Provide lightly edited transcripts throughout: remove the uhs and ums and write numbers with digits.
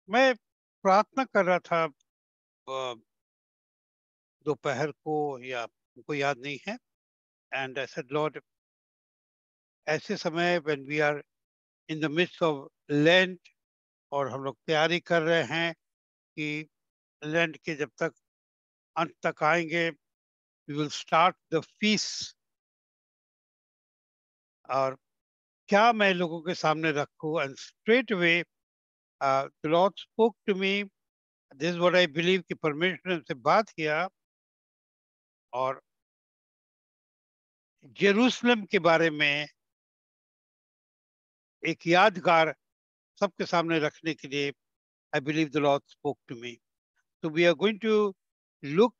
मैं प्रार्थना कर रहा था दोपहर को, या हमको याद नहीं है। एंड आई सेड लॉर्ड, ऐसे समय when we are in the midst of Lent, और हम लोग तैयारी कर रहे हैं कि लेंट के जब तक अंत तक आएंगे, we will start the feast. और क्या मैं लोगों के सामने रखूं? And straight away the Lord spoke to me. This is what I believe कि परमेश्वर ने हमसे बात किया, और जेरूसलम के बारे में एक यादगार सबके सामने रखने के लिए I believe the Lord spoke to me. So we are going to look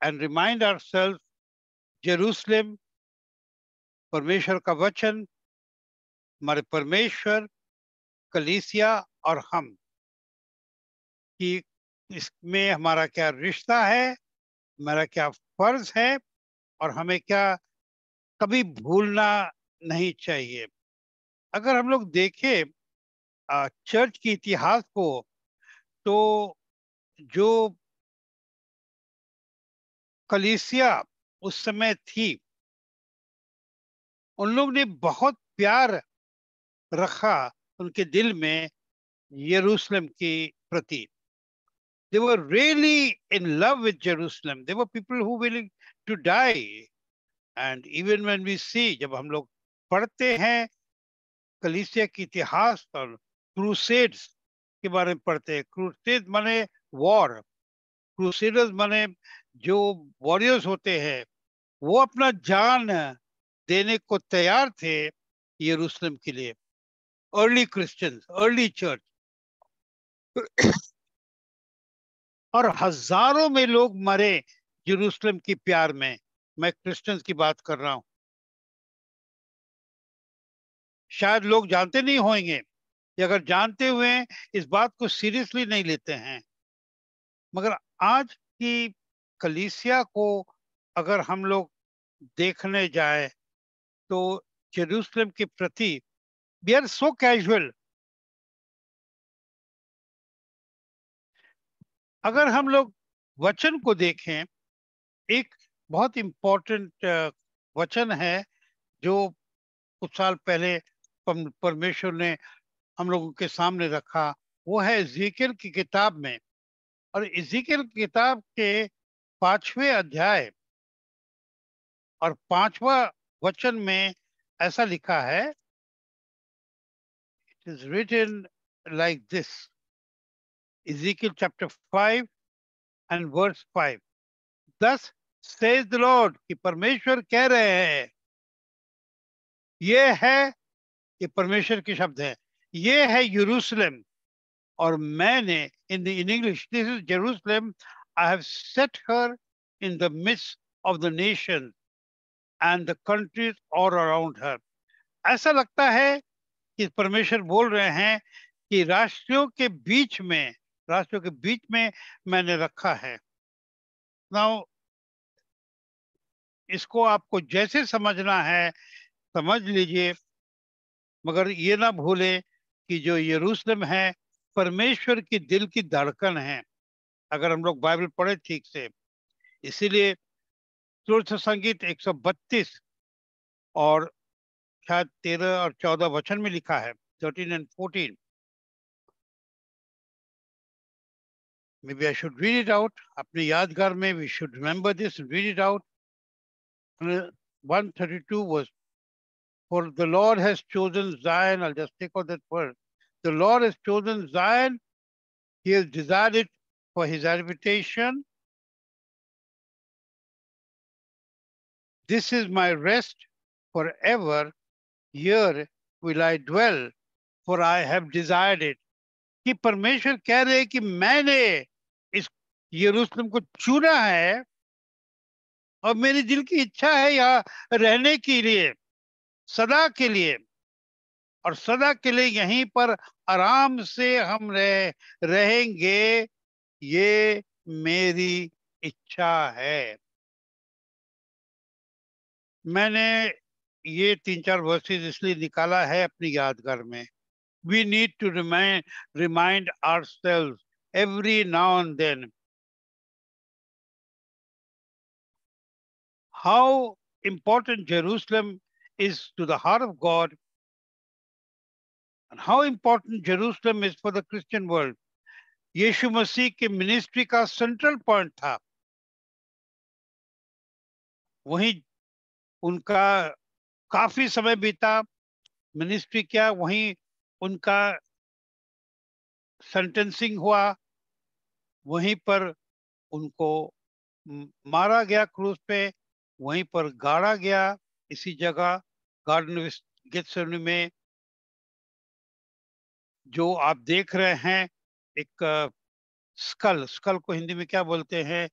and remind ourselves Jerusalem, परमेश्वर का वचन, हमारे परमेश्वर, कलीसिया और हम, कि इसमें हमारा क्या रिश्ता है, हमारा क्या फर्ज है, और हमें क्या कभी भूलना नहीं चाहिए। अगर हम लोग देखें चर्च के इतिहास को, तो जो कलीसिया उस समय थी, उन लोग ने बहुत प्यार रखा उनके दिल में यरूशलेम की प्रति। They were really in love with Jerusalem. They were people who willing to die. And even when we see, जब हम लोग पढ़ते हैं कलीसिया की इतिहास और क्रूसेड्स के बारे में पढ़ते हैं, क्रूसेड माने वॉर, क्रूसेडर्स माने जो वॉरियर्स होते हैं, वो अपना जान देने को तैयार थे यरूशलेम के लिए। अर्ली क्रिश्चियंस, अर्ली चर्च, और हजारों में लोग मरे यरूशलेम की प्यार में। मैं क्रिश्चियंस की बात कर रहा हूं। शायद लोग जानते नहीं होंगे, या अगर जानते हुए इस बात को सीरियसली नहीं लेते हैं। मगर आज की कलीसिया को अगर हम लोग देखने जाए, तो यरूशलेम के प्रति वी आर सो कैजुअल। अगर हम लोग वचन को देखें, एक बहुत इंपॉर्टेंट वचन है जो कुछ साल पहले परमेश्वर ने हम लोगों के सामने रखा। वो है इज़ीकियल की किताब में, और इज़ीकियल की किताब के 5वें अध्याय और 5वां वचन में ऐसा लिखा है। It is written like this, Ezekiel chapter 5 and verse 5। This says the Lord, कि परमेश्वर कह रहे हैं, ये है, ये परमेश्वर के शब्द है, ये है यरूशलेम, और मैंने in English, this is Jerusalem, I have set her in the midst of the nations and the countries all around her. ऐसा लगता है कि परमेश्वर बोल रहे हैं कि राष्ट्रों के बीच में मैंने रखा है। नाउ इसको आपको जैसे समझना है समझ लीजिए, मगर ये ना भूले कि जो यरूशलेम है परमेश्वर की दिल की धड़कन है, अगर हम लोग बाइबल पढ़े ठीक से। इसीलिए तुलसी संगीत 132 और शायद 13 और 14 वचन में लिखा है, 13 and 14। Maybe I should read it out. अपने यादगार में we should remember this and read it out. 132 was, for the Lord has chosen Zion. I'll just take out that word. The Lord has chosen Zion. He has desired it for his habitation. This is my rest forever. Here will I dwell, for I have desired it. कि परमेश्वर कह रहे हैं कि मैंने इस यरूशलेम को चुना है, और मेरी दिल की इच्छा है यहाँ रहने के लिए, सदा के लिए, और सदा के लिए यहीं पर आराम से हम रहेंगे। ये मेरी इच्छा है। मैंने ये 3-4 वर्सेस इसलिए निकाला है अपनी यादगार में, We need to remind ourselves every now and then how important Jerusalem is to the heart of God and how important Jerusalem is for the Christian world. यीशु मसीह के मिनिस्ट्री का सेंट्रल पॉइंट था, वहीं उनका काफी समय बीता, मिनिस्ट्री किया, वहीं उनका सेंटेंसिंग हुआ, वहीं पर उनको मारा गया क्रूस पे, वहीं पर गाड़ा गया, इसी जगह गार्डन गेथसेमनी में जो आप देख रहे हैं, एक स्कल को हिंदी में क्या बोलते हैं?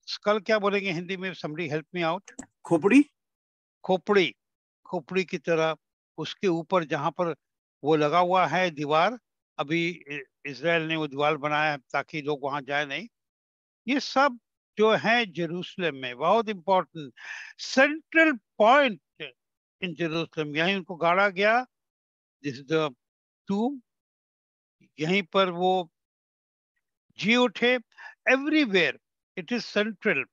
स्कल क्या बोलेंगे हिंदी में? Somebody help me out. खोपड़ी खोपड़ी की तरह उसके ऊपर जहां पर वो लगा हुआ है दीवार, अभी इजराइल ने वो दीवार बनाया है ताकि लोग वहां जाए नहीं। ये सब जो है जेरूसलम में बहुत important central point in Jerusalem, यहीं उनको गाड़ा गया। दिस इज द टूम, यहीं पर वो जी उठे। Everywhere it is central.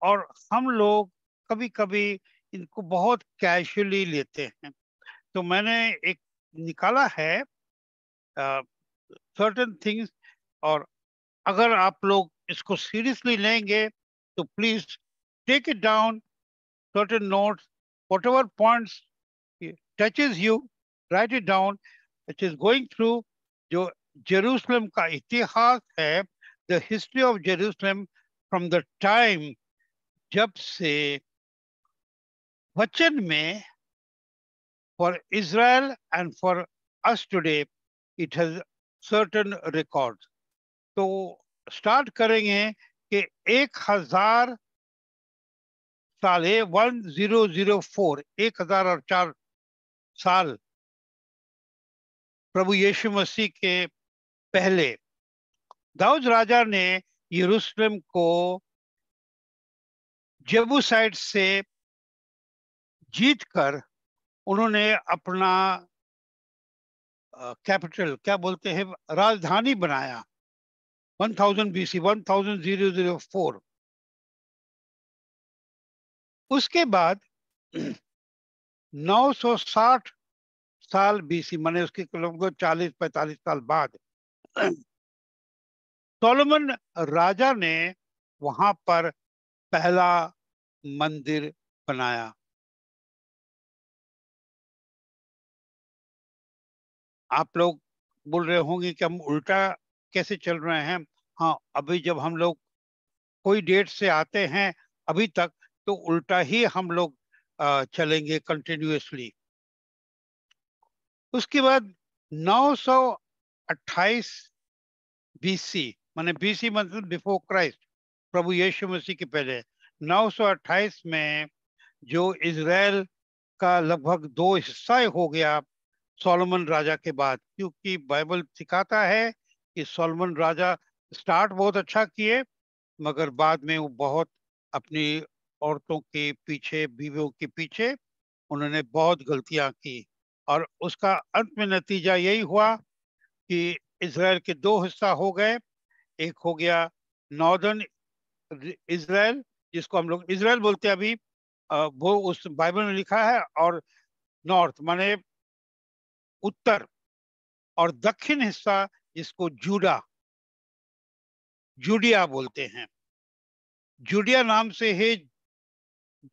और हम लोग कभी कभी इनको बहुत कैजुअली लेते हैं। तो मैंने एक निकाला है सर्टेन थिंग्स, और अगर आप लोग इसको सीरियसली लेंगे तो please take it down, certain notes, whatever points touches you, write it down. It is going through जो जेरूसलम का इतिहास है, the history of Jerusalem from the time जब से वचन में for Israel and for us today it has certain records. तो start करेंगे कि 1000 साल 1004 1004 साल प्रभु यीशु मसीह के पहले दाऊद राजा ने यरूशलेम को जेबूसाइट से जीतकर उन्होंने अपना कैपिटल क्या बोलते हैं, राजधानी बनाया 1000 BC 1004। उसके बाद 960 साल BC माने उसके लगभग 40-45 साल बाद सोलोमन राजा ने वहां पर पहला मंदिर बनाया। आप लोग बोल रहे होंगे कि हम उल्टा कैसे चल रहे हैं। हाँ, अभी जब हम लोग कोई डेट से आते हैं अभी तक, तो उल्टा ही हम लोग चलेंगे कंटिन्यूअसली। उसके बाद 928 BC माने BC मतलब बिफोर क्राइस्ट, प्रभु यीशु मसीह के पहले 928 में जो इजराइल का लगभग 2 हिस्सा हो गया सोलोमन राजा के बाद, क्योंकि बाइबल सिखाता है कि सोलोमन राजा स्टार्ट बहुत अच्छा किए, मगर बाद में वो बहुत अपनी औरतों के पीछे, बीवियों के पीछे उन्होंने बहुत गलतियां की, और उसका अंत में नतीजा यही हुआ कि इजराइल के 2 हिस्सा हो गए। एक हो गया नॉर्दर्न इजराइल, जिसको हम लोग इजराइल बोलते हैं अभी, वो उस बाइबल में लिखा है, और नॉर्थ माने उत्तर, और दक्षिण हिस्सा जिसको जूडिया बोलते हैं। जूडिया नाम से है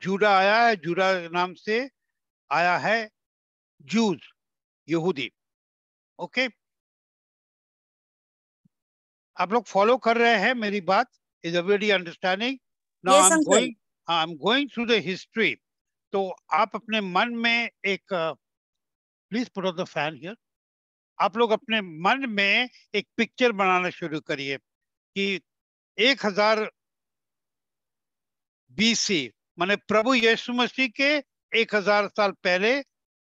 जूडा आया है, जूडा नाम से आया है जूज, यहूदी। ओके, आप लोग फॉलो कर रहे हैं मेरी बात? Is everybody understanding? Now I am going through the history. तो आप अपने मन में एक please put on the fan here, आप लोग अपने मन में एक पिक्चर बनाना शुरू करिए कि 1000 BC माने प्रभु यीशु मसीह के 1000 साल पहले।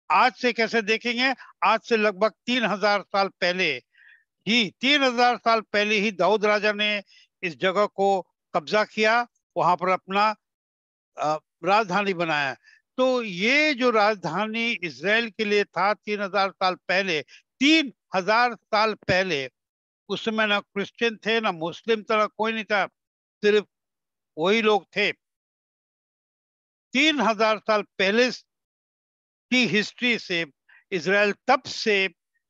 आज से कैसे देखेंगे? आज से लगभग 3000 साल पहले ही, 3000 साल पहले ही दाऊद राजा ने इस जगह को कब्जा किया, वहां पर अपना राजधानी बनाया। तो ये जो राजधानी इजराइल के लिए था 3000 साल पहले, 3000 साल पहले, उस समय ना क्रिश्चियन थे ना मुस्लिम था ना कोई नहीं था, सिर्फ वही लोग थे। 3000 साल पहले की हिस्ट्री से इजराइल तब से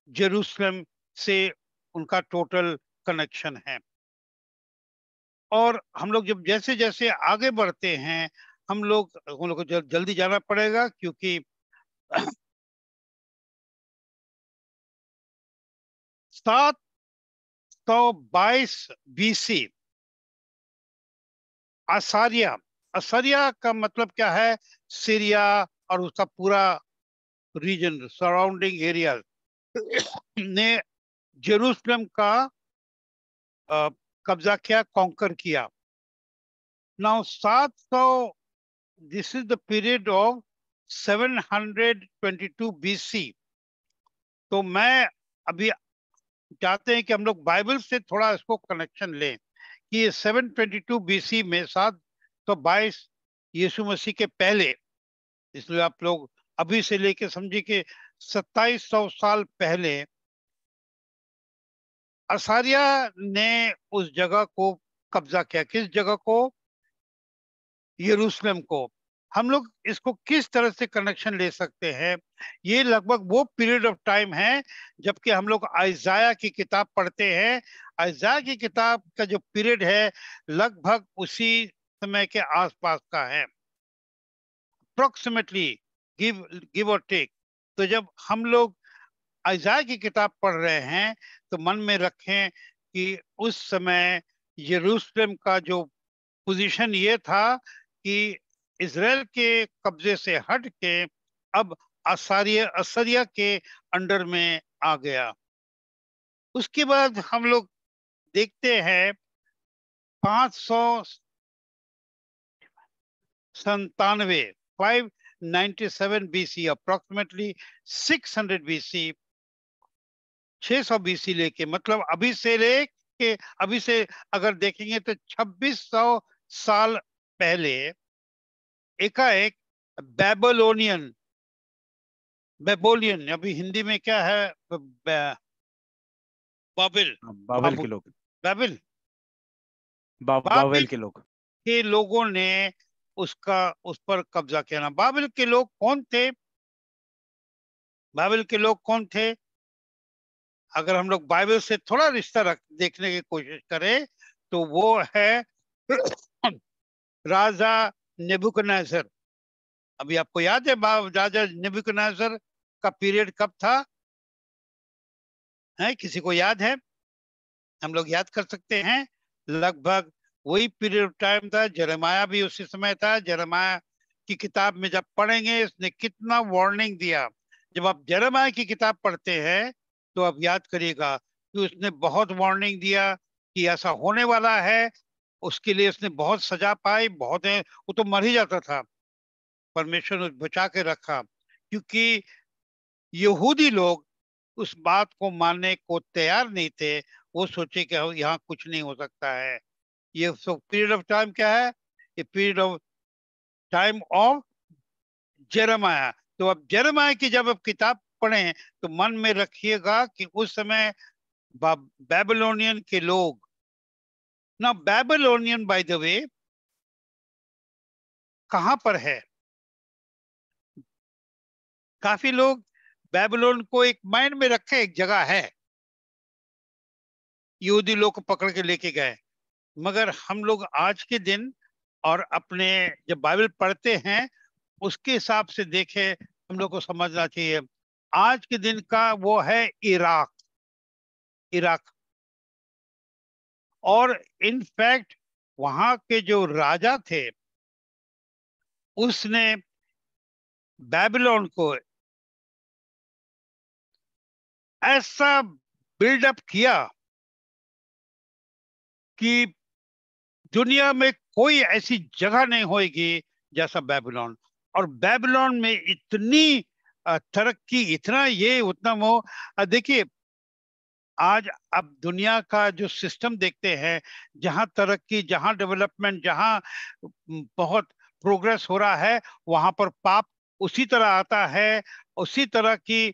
जेरूसलम से उनका टोटल कनेक्शन है। और हम लोग जब जैसे जैसे आगे बढ़ते हैं, हम लोग को जल्दी जाना पड़ेगा, क्योंकि 722 BC असारिया, असारिया का मतलब क्या है? सीरिया और उसका पूरा रीजन, सराउंडिंग एरिया ने जेरूसलम का कब्जा किया, कॉन्कर किया। Now 700, this is the period of 722 BC। तो मैं अभी चाहते हैं कि हम लोग बाइबल से थोड़ा इसको कनेक्शन लें कि ये 722 BC में 722 यीशु मसीह के पहले, इसलिए आप लोग अभी से लेके समझिए कि 2700 साल पहले असारिया ने उस जगह को कब्जा किया। किस जगह को? यरूशलेम को। हम लोग इसको किस तरह से कनेक्शन ले सकते हैं? ये लगभग वो पीरियड ऑफ टाइम है जबकि हम लोग आइजाया की किताब पढ़ते हैं। आइजाया की किताब का जो पीरियड है लगभग उसी समय के आसपास का है, अप्रोक्सीमेटली, गिव गिव और टेक। तो जब हम लोग आइजाया की किताब पढ़ रहे हैं तो मन में रखें कि उस समय यरूशलेम का जो पोजीशन ये था कि इजराइल के कब्जे से हट के अब असीरिया के अंडर में आ गया। उसके बाद हम लोग देखते हैं 597, 597 BC, अप्रोक्सीमेटली 600 BC, 600 BC लेके, मतलब अभी से अगर देखेंगे तो 2600 साल पहले एकाएक बेबीलोनियन, बेबोलियन, अभी हिंदी में क्या है? बाबिल, बाबेल बाबुल, के लोग, बाबिल, बाबेल बाबिल के लोग। के लोगों ने उस पर कब्जा किया ना। बाबिल के लोग कौन थे? बाबिल के लोग कौन थे? अगर हम लोग बाइबल से थोड़ा रिश्ता देखने की कोशिश करें तो वो है राजा नेबुकदनेस्सर। अभी आपको याद है राजा नेबुकदनेस्सर का पीरियड कब था? है किसी को याद है? हम लोग याद कर सकते हैं। लगभग वही पीरियड ऑफ टाइम था, यिर्मयाह भी उसी समय था। यिर्मयाह की किताब में जब पढ़ेंगे इसने कितना वार्निंग दिया। जब आप यिर्मयाह की किताब पढ़ते हैं तो आप याद करिएगा कि उसने बहुत वार्निंग दिया कि ऐसा होने वाला है। उसके लिए उसने बहुत सजा पाई, बहुत है, वो तो मर ही जाता था, परमेश्वर ने बचा के रखा, क्योंकि यहूदी लोग उस बात को मानने को तैयार नहीं थे। वो सोचे कि यहाँ कुछ नहीं हो सकता है। ये पीरियड ऑफ टाइम क्या है? ये period of time of Jeremiah. तो अब जेरेमाया की जब आप किताब पढ़ें तो मन में रखिएगा कि उस समय बेबीलोनियन के लोग ना, बेबीलोनियन बाय द वे कहां पर है? काफी लोग बेबीलोन को एक माइंड में रखे, एक जगह है, यहूदी लोग को पकड़ के लेके गए। मगर हम लोग आज के दिन और अपने जब बाइबल पढ़ते हैं उसके हिसाब से देखें, हम लोग को समझना चाहिए आज के दिन का वो है इराक, इराक। और इनफैक्ट वहां के जो राजा थे उसने बेबीलोन को ऐसा बिल्डअप किया कि दुनिया में कोई ऐसी जगह नहीं होगी जैसा बेबीलोन। और बेबीलोन में इतनी तरक्की, इतना ये उतना वो, देखिए आज अब दुनिया का जो सिस्टम देखते हैं, जहां तरक्की, जहां डेवलपमेंट, जहां बहुत प्रोग्रेस हो रहा है, वहां पर पाप उसी तरह आता है, उसी तरह की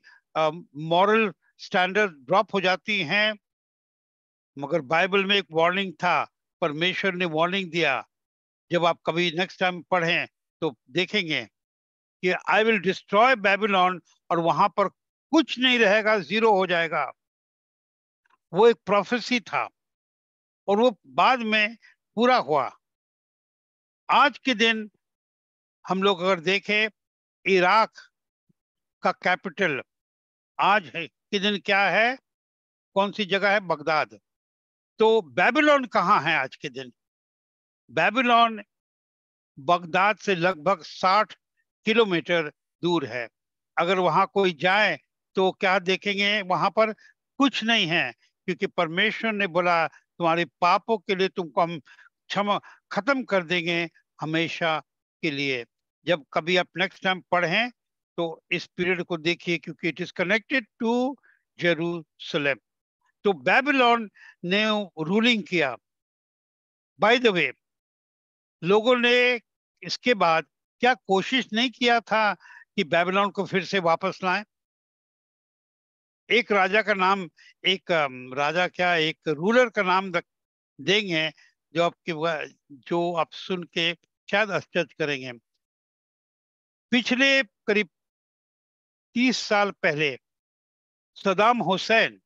मॉरल स्टैंडर्ड ड्रॉप हो जाती हैं। मगर बाइबल में एक वार्निंग था, परमेश्वर ने वार्निंग दिया। जब आप कभी नेक्स्ट टाइम पढ़ें तो देखेंगे कि आई विल डिस्ट्रॉय बेबीलोन, और वहां पर कुछ नहीं रहेगा, जीरो हो जाएगा। वो एक प्रोफेसी था और वो बाद में पूरा हुआ। आज के दिन हम लोग अगर देखें, इराक का कैपिटल आज के दिन क्या है, कौन सी जगह है? बगदाद। तो बेबीलोन कहाँ है आज के दिन? बेबीलोन बगदाद से लगभग 60 किलोमीटर दूर है। अगर वहां कोई जाए तो क्या देखेंगे? वहां पर कुछ नहीं है, क्योंकि परमेश्वर ने बोला तुम्हारे पापों के लिए तुमको हम क्षमा खत्म कर देंगे हमेशा के लिए। जब कभी आप नेक्स्ट टाइम पढ़ें तो इस पीरियड को देखिए, क्योंकि it is connected to Jerusalem. तो बेबीलोन ने रूलिंग किया। बाय द वे, लोगों ने इसके बाद क्या कोशिश नहीं किया था कि बेबीलोन को फिर से वापस लाएं? एक राजा का नाम, एक राजा क्या, एक रूलर का नाम देंगे जो जो आप सुन के शायद आश्चर्य करेंगे। पिछले करीब 30 साल पहले सदाम हुसैन,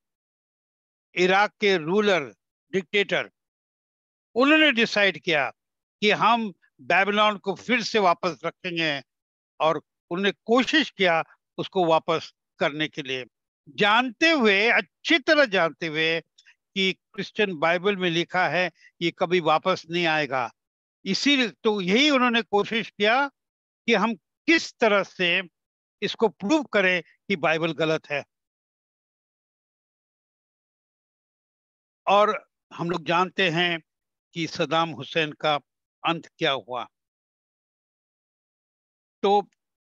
इराक के रूलर, डिक्टेटर, उन्होंने डिसाइड किया कि हम बेबीलोन को फिर से वापस रखेंगे, और उन्होंने कोशिश किया उसको वापस करने के लिए, जानते हुए, अच्छी तरह जानते हुए कि क्रिश्चियन बाइबल में लिखा है ये कभी वापस नहीं आएगा। इसी तो यही उन्होंने कोशिश किया कि हम किस तरह से इसको प्रूव करें कि बाइबल गलत है। और हम लोग जानते हैं कि सदाम हुसैन का अंत क्या हुआ। तो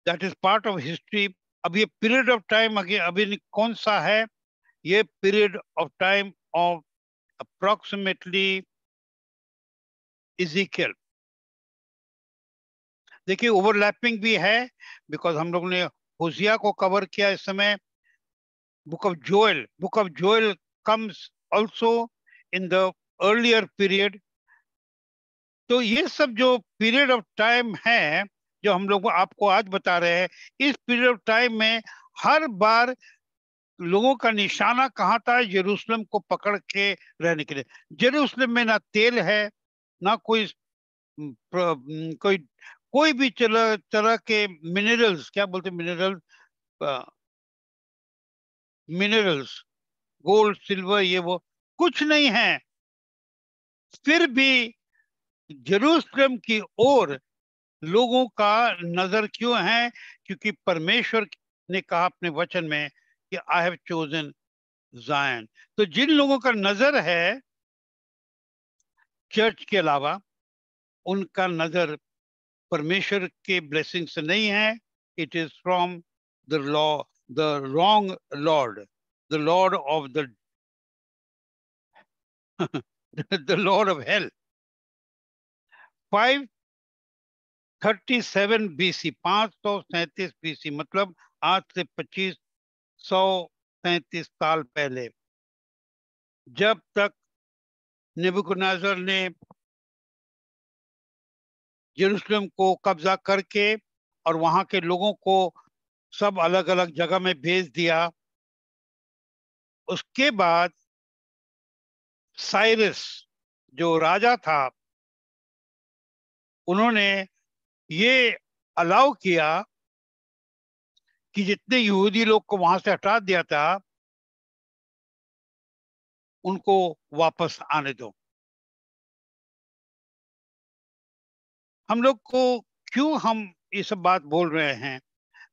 that is part of history. अब ये पीरियड ऑफ टाइम अभी कौन सा है? ये period of time of approximately Ezekiel. देखिए ओवरलैपिंग भी है, बिकॉज हम लोग ने होशिया को कवर किया इस समय। Book of Joel comes also in the earlier period. तो ये सब जो पीरियड ऑफ टाइम है जो हम लोग आपको आज बता रहे हैं, इस पीरियड ऑफ टाइम में हर बार लोगों का निशाना कहाँ था? यरूशलेम को पकड़ के रहने के लिए। यरूशलेम में ना तेल है, ना कोई कोई कोई भी तरह तरह के मिनरल्स, क्या बोलते हैं मिनरल, मिनरल्स, गोल्ड सिल्वर, ये वो कुछ नहीं है। फिर भी जेरूशलेम की ओर लोगों का नजर क्यों है? क्योंकि परमेश्वर ने कहा अपने वचन में कि आई हैव चोजन जायन। तो जिन लोगों का नजर है चर्च के अलावा, उनका नजर परमेश्वर के ब्लेसिंग से नहीं है। It is from the law, the wrong Lord, the Lord of the the Lord of hell. 537 BC, 537 BC, मतलब आज से 2537 साल पहले, जब तक नेबूकदनेस्सर ने यरूशलेम को कब्जा करके और वहां के लोगों को सब अलग अलग जगह में भेज दिया, उसके बाद साइरस जो राजा था, उन्होंने ये अलाउ किया कि जितने यहूदी लोग को वहां से हटा दिया था उनको वापस आने दो। हम लोग को क्यों हम ये सब बात बोल रहे हैं?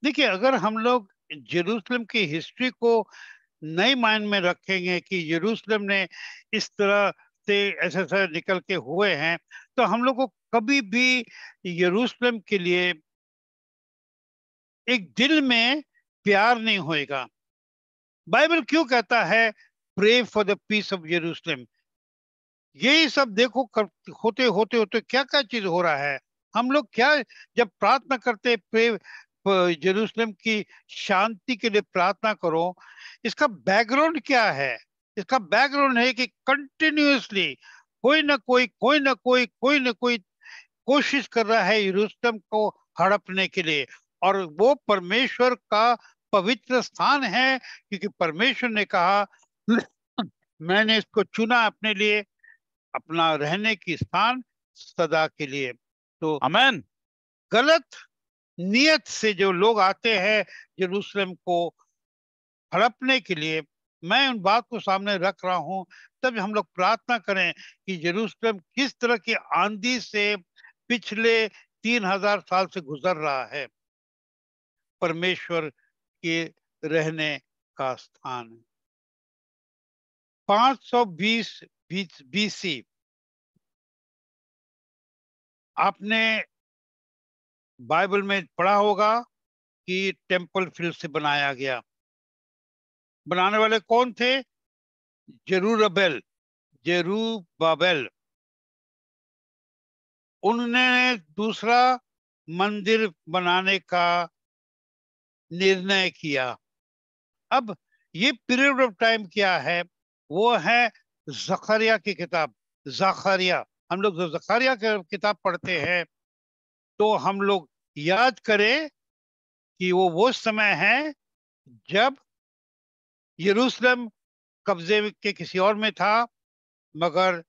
देखिए, अगर हम लोग जेरूशलेम की हिस्ट्री को नए माइंड में रखेंगे कि यरूशलेम ने इस तरह से ऐसे ऐसे निकल के हुए हैं, तो हम लोग को कभी भी यरूशलेम के लिए एक दिल में प्यार नहीं होएगा। बाइबल क्यों कहता है pray for the peace of यरूशलेम? यही सब देखो होते होते होते क्या क्या चीज हो रहा है। हम लोग क्या जब प्रार्थना करते, प्रे जेरूशलेम की शांति के लिए प्रार्थना करो। इसका बैकग्राउंड क्या है? इसका बैकग्राउंड है कि कंटिन्यूअसली कोई ना कोई कोशिश कर रहा है यरूशलेम को हड़पने के लिए। और वो परमेश्वर का पवित्र स्थान है, क्योंकि परमेश्वर ने कहा मैंने इसको चुना अपने लिए, अपना रहने की स्थान सदा के लिए। तो आमेन। गलत नियत से जो लोग आते हैं यरूशलेम को हड़पने के लिए, मैं उन बात को सामने रख रहा हूं। तब हम लोग प्रार्थना करें कि यरूशलेम किस तरह की आंधी से पिछले 3000 साल से गुजर रहा है, परमेश्वर के रहने का स्थान। 520 BC आपने बाइबल में पढ़ा होगा कि टेम्पल फिर से बनाया गया। बनाने वाले कौन थे? जेरुब्बाबेल, जेरुब्बाबेल। उन्होंने दूसरा मंदिर बनाने का निर्णय किया। अब ये पीरियड ऑफ टाइम क्या है? वो है जकरिया की किताब। जकरिया, हम लोग जो जकरिया की किताब पढ़ते हैं तो हम लोग याद करें कि वो समय है जब यरूशलेम कब्जे के किसी और में था, मगर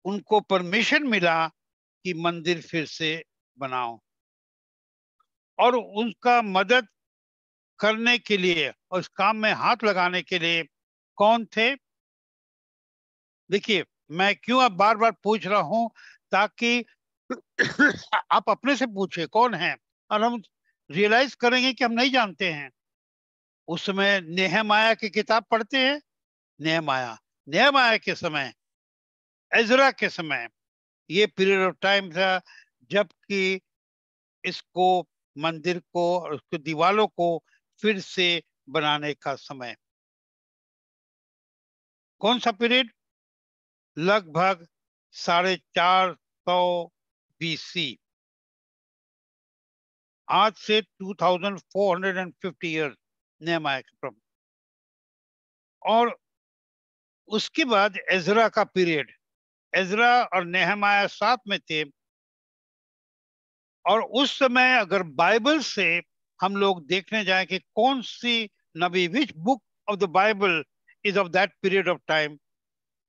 उनको परमिशन मिला कि मंदिर फिर से बनाओ। और उनका मदद करने के लिए और इस काम में हाथ लगाने के लिए कौन थे? देखिए, मैं क्यों अब बार बार पूछ रहा हूं, ताकि आप अपने से पूछे कौन है, और हम रियलाइज करेंगे कि हम नहीं जानते हैं। उस समय नेहमाया की किताब पढ़ते हैं। नेहमाया, नेहमाया के समय, एजरा के समय, ये पीरियड ऑफ टाइम था जबकि इसको, मंदिर को और उसके दीवालों को फिर से बनाने का समय। कौन सा पीरियड? लगभग 450 BC, आज से 2450 ईयर्स नेहमाया के प्रभु। और उसके बाद एजरा का पीरियड। एजरा और नेहमाया साथ में थे। और उस समय अगर बाइबल से हम लोग देखने जाएं कि कौन सी नबी, which book of the Bible is of that period of time,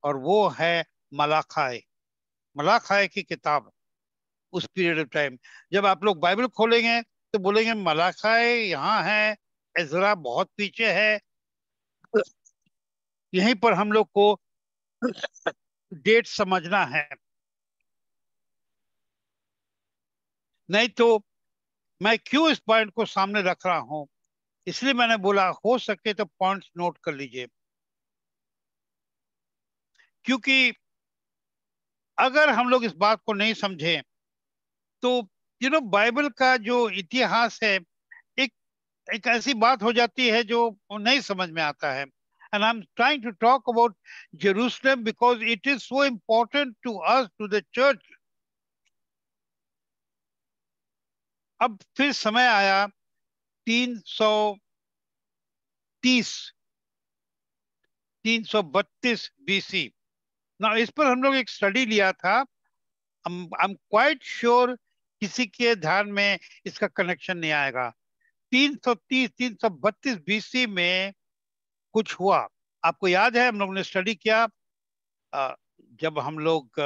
और वो है मलाखाई। मलाखाई की किताब उस पीरियड ऑफ टाइम। जब आप लोग बाइबल खोलेंगे तो बोलेंगे मलाखाई यहाँ है, एजरा बहुत पीछे है। यहीं पर हम लोग को डेट समझना है, नहीं तो। मैं क्यों इस पॉइंट को सामने रख रहा हूं, इसलिए मैंने बोला हो सके तो पॉइंट्स नोट कर लीजिए। क्योंकि अगर हम लोग इस बात को नहीं समझें तो बाइबल का जो इतिहास है, एक एक ऐसी बात हो जाती है जो नहीं समझ में आता है। And I am trying to talk about Jerusalem because it is so important to us, to the church. अब फिर समय आया 330, 332 BC ना। इस पर हम लोग एक स्टडी लिया था। आई एम क्वाइट श्योर किसी के ध्यान में इसका कनेक्शन नहीं आएगा। 330, 332 BC में कुछ हुआ। आपको याद है, हम लोग ने स्टडी किया अ, जब हम लोग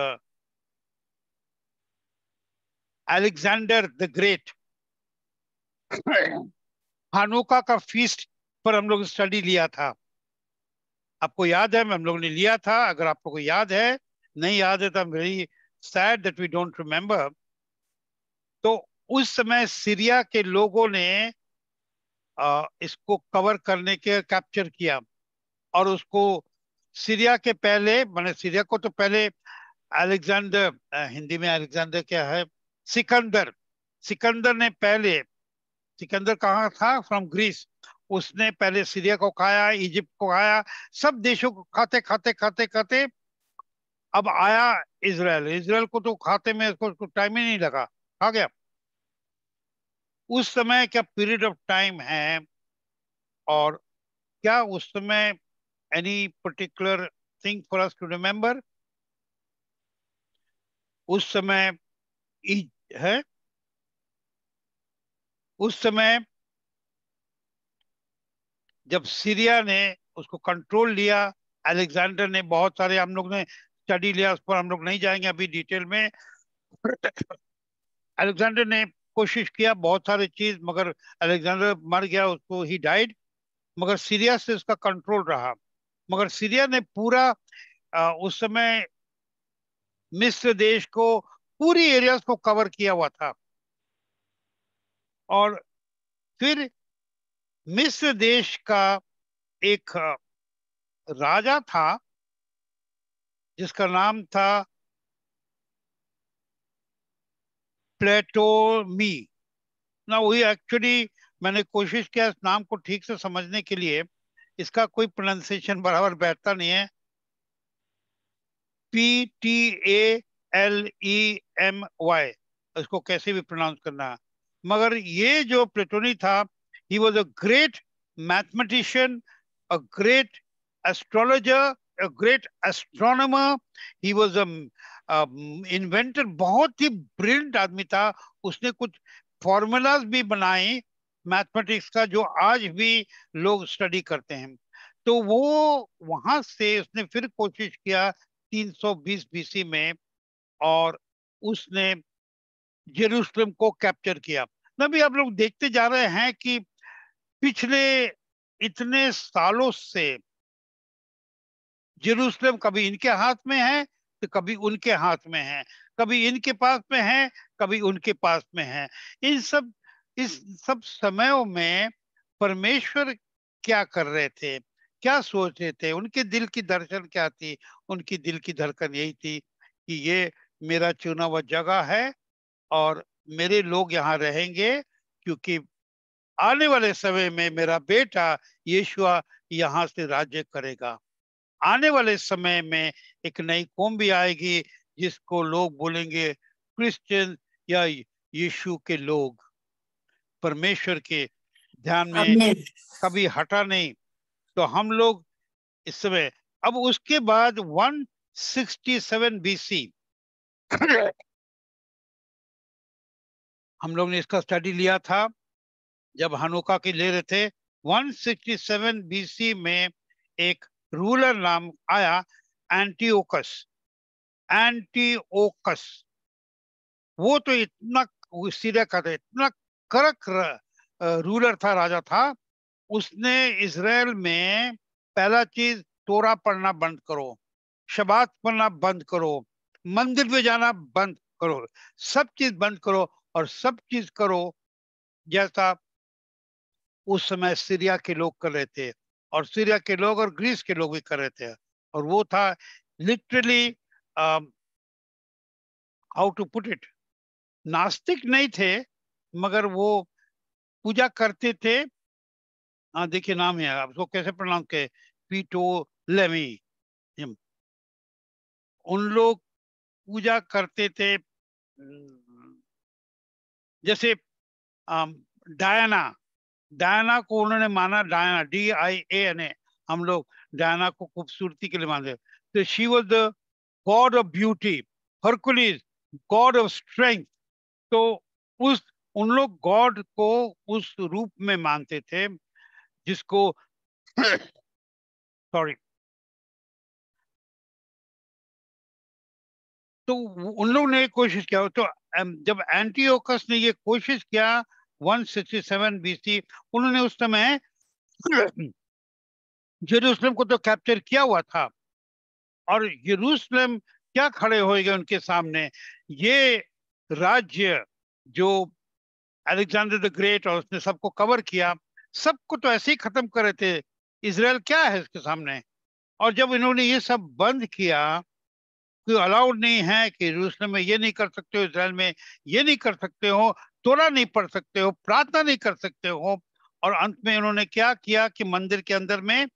अलेक्जेंडर द ग्रेट, हानुका का फीस्ट पर हम लोग स्टडी लिया था। आपको याद है, हम लोग ने लिया था। अगर आप लोग को याद है, नहीं याद है तो I am very sad that we don't remember. तो उस समय सीरिया के लोगों ने इसको कवर करने के कैप्चर किया। और उसको सीरिया के पहले, मैंने सीरिया को तो पहले अलेक्जेंडर, हिंदी में अलेक्जेंडर क्या है, सिकंदर। सिकंदर ने पहले, सिकंदर कहाँ था? From Greece. उसने पहले सीरिया को खाया, इजिप्ट को खाया, सब देशों को खाते खाते खाते खाते अब आया इजराइल। इजराइल को तो खाते में उसको टाइम ही नहीं लगा, खा गया। उस समय क्या पीरियड ऑफ टाइम है, और क्या उस समय any particular thing for us to remember? उस समय है, उस समय जब सीरिया ने उसको कंट्रोल लिया, अलेक्जेंडर ने, बहुत सारे हम लोग ने स्टडी लिया, उस पर हम लोग नहीं जाएंगे अभी डिटेल में। अलेक्जेंडर ने कोशिश किया बहुत सारी चीज, मगर अलेक्जेंडर मर गया, उसको ही डाइड। मगर सीरिया से उसका कंट्रोल रहा। मगर सीरिया ने पूरा उस समय मिस्र देश को, पूरी एरियाज को कवर किया हुआ था। और फिर मिस्र देश का एक राजा था जिसका नाम था प्लेटोमी। ना वही एक्चुअली, मैंने कोशिश किया इस नाम को ठीक से समझने के लिए, इसका कोई प्रोनाउंसिएशन बराबर बैठता नहीं है। PTALEMY, इसको कैसे भी प्रोनाउंस करना है। मगर ये जो प्लेटोनी था, he was a great mathematician, a great astrologer, a great astronomer. He was a inventor, बहुत ही ब्रिलियंट आदमी था। उसने कुछ फॉर्मूलाज भी बनाए मैथमेटिक्स का, जो आज भी लोग स्टडी करते हैं। तो वो वहां से उसने फिर कोशिश किया 320 बीसी में, और उसने जेरूसलम को कैप्चर किया। अभी आप लोग देखते जा रहे हैं कि पिछले इतने सालों से जेरूसलम कभी इनके हाथ में है तो कभी उनके हाथ में है, कभी इनके पास में है, कभी उनके पास में है। इन सब इस सब समयों में परमेश्वर क्या कर रहे थे, क्या सोच रहे थे, उनके दिल की दर्शन क्या थी? उनकी दिल की धड़कन यही थी कि ये मेरा चुना हुआ जगह है, और मेरे लोग यहाँ रहेंगे, क्योंकि आने वाले समय में मेरा बेटा यीशुआ यहाँ से राज्य करेगा। आने वाले समय में एक नई कौम भी आएगी जिसको लोग बोलेंगे क्रिश्चियन, या यीशु के लोग। परमेश्वर के ध्यान में आमीन। कभी हटा नहीं। तो हम लोग इस समय, अब उसके बाद 167 बीसी हम लोग ने इसका स्टडी लिया था जब हनुका की ले रहे थे। 167 बीसी में एक रूलर नाम आया, एंटीओकस। एंटीओकस वो तो इतना, सीरिया का था, इतना कड़क रूलर था, राजा था। उसने इजराइल में पहला चीज, तोरा पढ़ना बंद करो, शबात पढ़ना बंद करो, मंदिर में जाना बंद करो, सब चीज बंद करो, और सब चीज करो जैसा उस समय सीरिया के लोग कर रहे थे, और सीरिया के लोग और ग्रीस के लोग भी कर रहे थे। और वो था literally, how to put it, नास्तिक नहीं थे, मगर वो पूजा करते थे। हाँ देखिए नाम है, आप उसको कैसे प्रोनाउंस के, पीटो लेमी। उन लोग पूजा करते थे, जैसे डायना। डायना को उन्होंने माना, डायना, DIANA। हम लोग डायना को खूबसूरती के लिए मानते। तो she was the God of beauty. Hercules, God of strength. तो उस उन लोग गॉड को उस रूप में मानते थे जिसको सॉरी। तो उन लोग ने कोशिश किया। तो जब एंटीओकस ने ये कोशिश किया 167 बीसी, उन्होंने उस समय जेरूसलम को तो कैप्चर किया हुआ था, और यरूशलेम क्या खड़े होएगा उनके सामने? ये राज्य जो अलेक्जेंडर द ग्रेट, और उसने सबको कवर किया, सबको तो ऐसे ही खत्म कर रहे थे। इसराइल क्या है इसके सामने? और जब इन्होंने ये सब बंद किया, कोई अलाउड नहीं है कि यरूशलेम में ये नहीं कर सकते हो, इसराइल में ये नहीं कर सकते हो, तोरा नहीं पढ़ सकते हो, प्रार्थना नहीं कर सकते हो। और अंत में उन्होंने क्या किया कि मंदिर के अंदर में,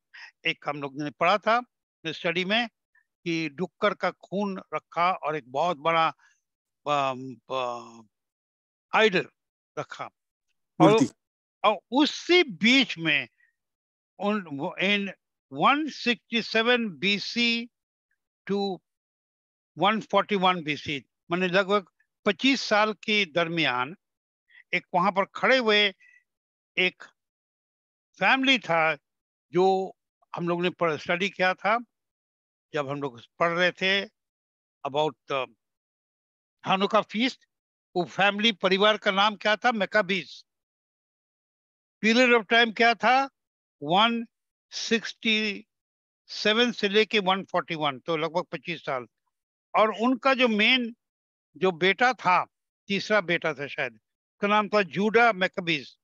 एक हम लोग ने पढ़ा था स्टडी में, कि डुक्कर का खून रखा और एक बहुत बड़ा आइडल रखा। और, और उसी बीच में in 167 BC to 141 BC, माने लगभग 25 साल के दरमियान एक वहां पर खड़े हुए एक फैमिली था जो हम लोग ने स्टडी किया था जब हम लोग पढ़ रहे थे अबाउट हानुका फीस्ट। वो फैमिली परिवार का नाम क्या था? मैकाबीज। पीरियड ऑफ टाइम क्या था? 167 से लेके 141, तो लगभग 25 साल। और उनका जो मेन जो बेटा था, तीसरा बेटा था शायद, उसका नाम था जूडा मैकाबीज।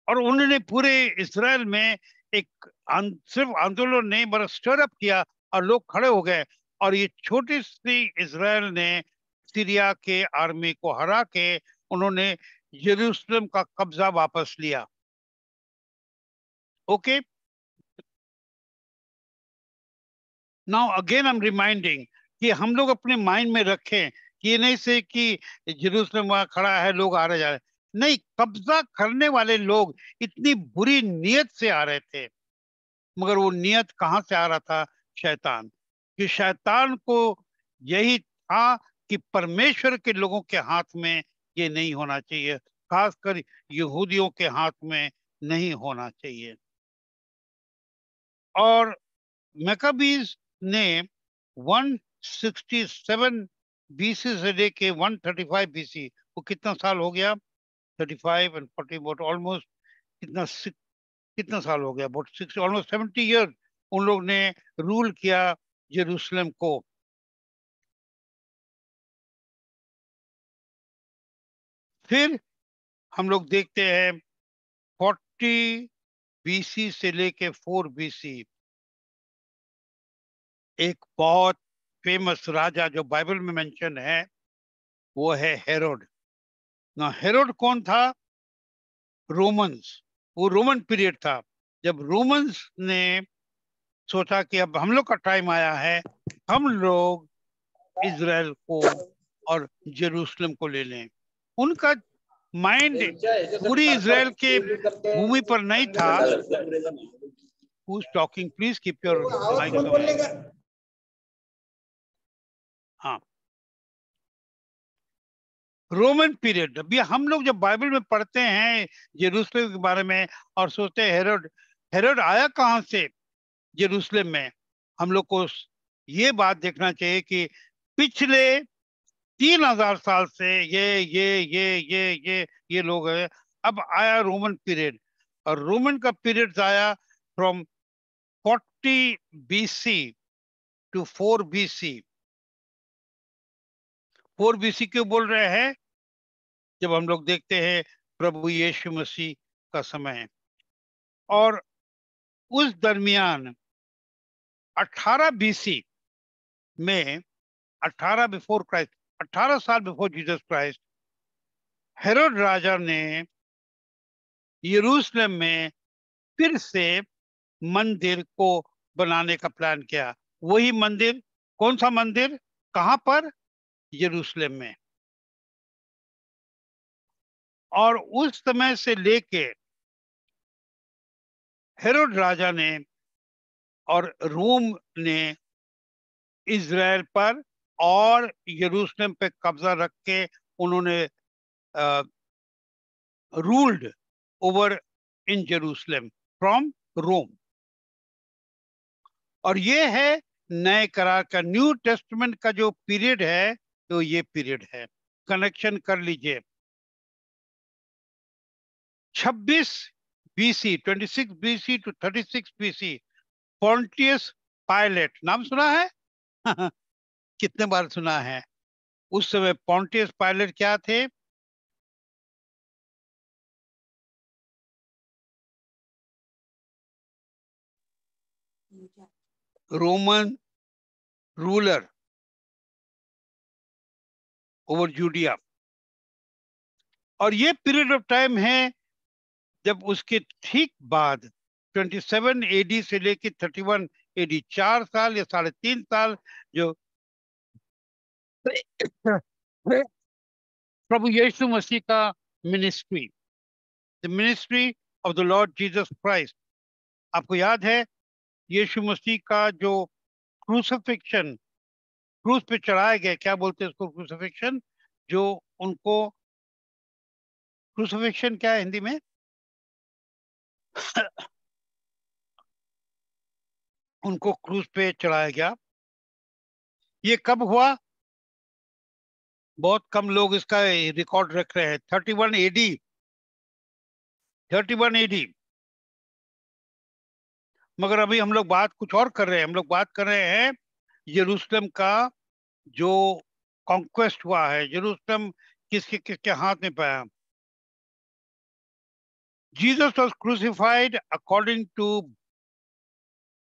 और उन्होंने पूरे इजराइल में एक सिर्फ आंदोलन नहीं बल्कि स्टर अप किया और लोग खड़े हो गए। और ये छोटी सी इजराइल ने सीरिया के आर्मी को हरा के उन्होंने यरूशलेम का कब्जा वापस लिया। Okay, now again I am reminding कि हम लोग अपने माइंड में रखें कि ये नहीं से कि यरूशलेम वहां खड़ा है, लोग आ रहे जा रहे, नहीं, कब्जा करने वाले लोग इतनी बुरी नीयत से आ रहे थे। मगर वो नियत कहां से आ रहा था? शैतान। कि शैतान को यही था कि परमेश्वर के लोगों के हाथ में ये नहीं होना चाहिए, खासकर यहूदियों के हाथ में नहीं होना चाहिए। और मैकाबीज ने 167 बीसी से लेके 135 बीसी, वो कितना साल हो गया? 35 एंड 40, ऑलमोस्ट कितना कितना साल हो गया? अबाउट 60, ऑलमोस्ट 70 ईयर उन लोग ने रूल किया यरूशलेम को। फिर हम लोग देखते हैं 40 बीसी से लेके 4 बीसी, एक बहुत फेमस राजा जो बाइबल में मेंशन है वो है हेरोड। ना, हेरोड कौन था? रोमन्स। वो रोमन पीरियड था जब रोमन्स ने सोचा कि अब हम लोग का टाइम आया है, हम लोग इजराइल को और जेरूशलेम को ले लें। उनका माइंड पूरी इजराइल के भूमि पर नहीं था। Who's talking? Please keep your mics away. हाँ, रोमन पीरियड। अभी हम लोग जब बाइबल में पढ़ते हैं जेरूशलेम के बारे में और सोचते हैं हेरोड, हेरोड आया कहाँ से जेरूशलेम में? हम लोग को ये बात देखना चाहिए कि पिछले 3000 साल से ये लोग हैं। अब आया रोमन पीरियड, और रोमन का पीरियड आया from 40 BC to 4 BC. 4 BC क्यों बोल रहे हैं? जब हम लोग देखते हैं प्रभु यीशु मसीह का समय, और उस दरमियान 18 बीसी में, 18 बिफोर क्राइस्ट, 18 साल बिफोर जीसस क्राइस्ट, हेरोड राजा ने यरूशलेम में फिर से मंदिर को बनाने का प्लान किया। वही मंदिर, कौन सा मंदिर, कहां पर? यरूशलेम में। और उस समय से लेके हेरोड राजा ने और रोम ने इजराइल पर और यरूशलेम पे कब्जा रख के उन्होंने ruled over in Jerusalem from Rome. और ये है नए करार का, न्यू टेस्टमेंट का जो पीरियड है, तो ये पीरियड है। कनेक्शन कर लीजिए। 26 BC, 26 BC to 36 BC, Pontius Pilate, नाम सुना है? कितने बार सुना है? उस समय पॉन्टियस पायलट क्या थे? Roman ruler over Judea. और ये पीरियड ऑफ टाइम है जब उसके ठीक बाद 27 एडी से लेके 31 एडी, 4 साल या 3.5 साल जो प्रभु यीशु मसीह का ministry, the ministry of the Lord Jesus Christ. आपको याद है यीशु मसीह का जो क्रूसिफिक्शन, क्रूस पे चढ़ाए गए, क्या बोलते हैं उसको, क्रूसिफिक्शन, जो उनको, क्रूसिफिक्शन क्या है हिंदी में? उनको क्रूस पे चढ़ाया गया। ये कब हुआ? बहुत कम लोग इसका रिकॉर्ड रख रहे हैं। 31 एडी, 31 एडी। मगर अभी हम लोग बात कुछ और कर रहे हैं। हम लोग बात कर रहे हैं यरूशलेम का जो कॉन्क्वेस्ट हुआ है। यरूशलेम किसके किसके हाथ में पाया? Jesus was crucified according to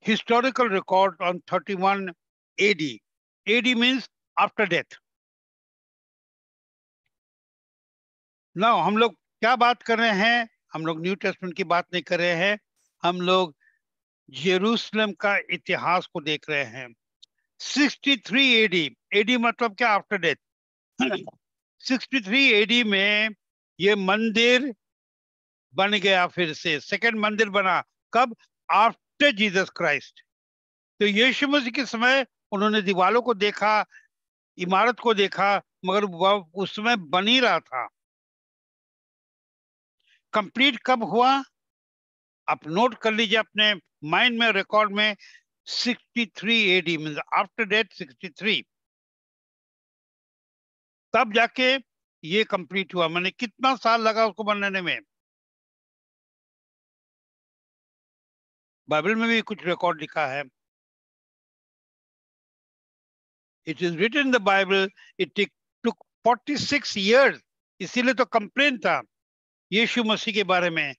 historical record on 31 AD. AD means after death. Now हम लोग क्या बात कर रहे हैं? हम लोग न्यू टेस्टमेंट की बात नहीं कर रहे हैं, हम लोग यरूशलेम का इतिहास को देख रहे हैं। 63 एडी, एडी मतलब क्या? After death. 63 एडी में ये मंदिर बन गया, फिर से सेकंड मंदिर बना। कब? After Jesus Christ. तो यीशु मसीह के समय उन्होंने दीवालों को देखा, इमारत को देखा, मगर वह उस समय बन ही रहा था। कंप्लीट कब हुआ? आप नोट कर लीजिए अपने माइंड में, रिकॉर्ड में। 63 एडी मींस आफ्टर डेथ 63, तब जाके ये कंप्लीट हुआ। मैंने कितना साल लगा उसको बनाने में? बाइबल में भी कुछ रिकॉर्ड लिखा है। It is written in the Bible it took 46 years। इसीलिए तो कंप्लेन था यीशु मसीह के बारे में।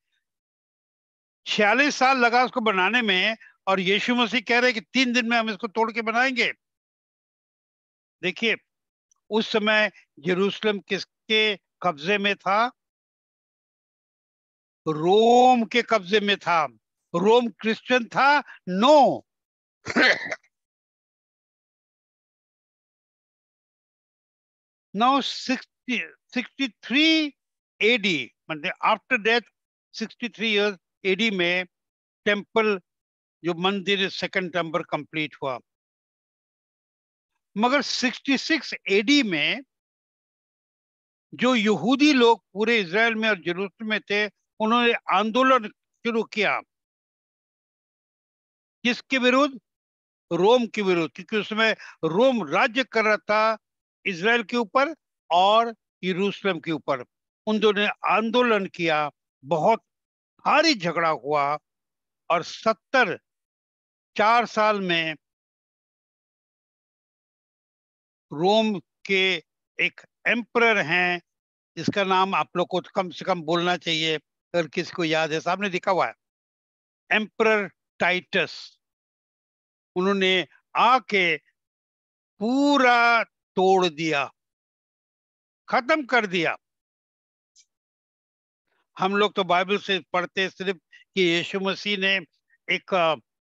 46 साल लगा उसको बनाने में, और यीशु मसीह कह रहे कि 3 दिन में हम इसको तोड़ के बनाएंगे। देखिए, उस समय यरूशलेम किसके कब्जे में था? रोम के कब्जे में था। रोम क्रिश्चियन था? नो। नाउ 63 एडी, मतलब आफ्टर डेथ 63 इयर्स एडी में टेम्पल, जो मंदिर, सेकंड टेम्पल कंप्लीट हुआ। मगर 66 एडी में जो यहूदी लोग पूरे इज़राइल में और यरूशलेम में थे, उन्होंने आंदोलन शुरू किया। किसके विरुद्ध? रोम के विरुद्ध, क्योंकि उसमें रोम राज्य कर रहा था इज़राइल के ऊपर और यरूशलेम के ऊपर। उन दोनों ने आंदोलन किया, बहुत भारी झगड़ा हुआ, और 4 साल में रोम के एक एम्परर हैं, जिसका नाम आप लोग को कम से कम बोलना चाहिए अगर किसी को याद है, सामने लिखा हुआ है, एम्परर टाइटस। उन्होंने आके पूरा तोड़ दिया, खत्म कर दिया। हम लोग तो बाइबल से पढ़ते सिर्फ कि यीशु मसीह ने एक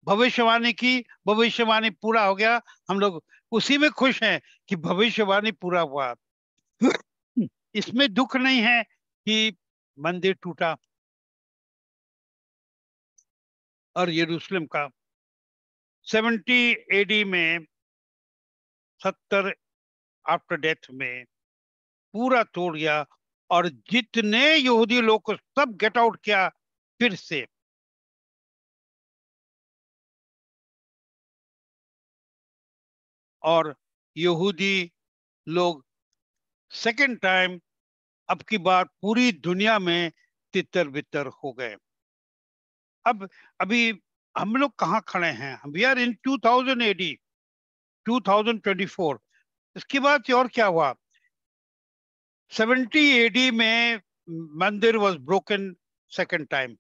भविष्यवाणी की, भविष्यवाणी पूरा हो गया, हम लोग उसी में खुश हैं कि भविष्यवाणी पूरा हुआ। इसमें दुख नहीं है कि मंदिर टूटा और यरूशलेम का 70 एडी में, 70 आफ्टर डेथ में पूरा तोड़ गया, और जितने यहूदी लोग को सब गेट आउट किया फिर से। और यहूदी लोग सेकंड टाइम, अब की बार पूरी दुनिया में तितर बितर हो गए। अब अभी हम लोग कहाँ खड़े हैं? We are in 2000 AD, 2024। इसके बाद से और क्या हुआ? 70 एडी में मंदिर वॉज ब्रोकन सेकंड टाइम।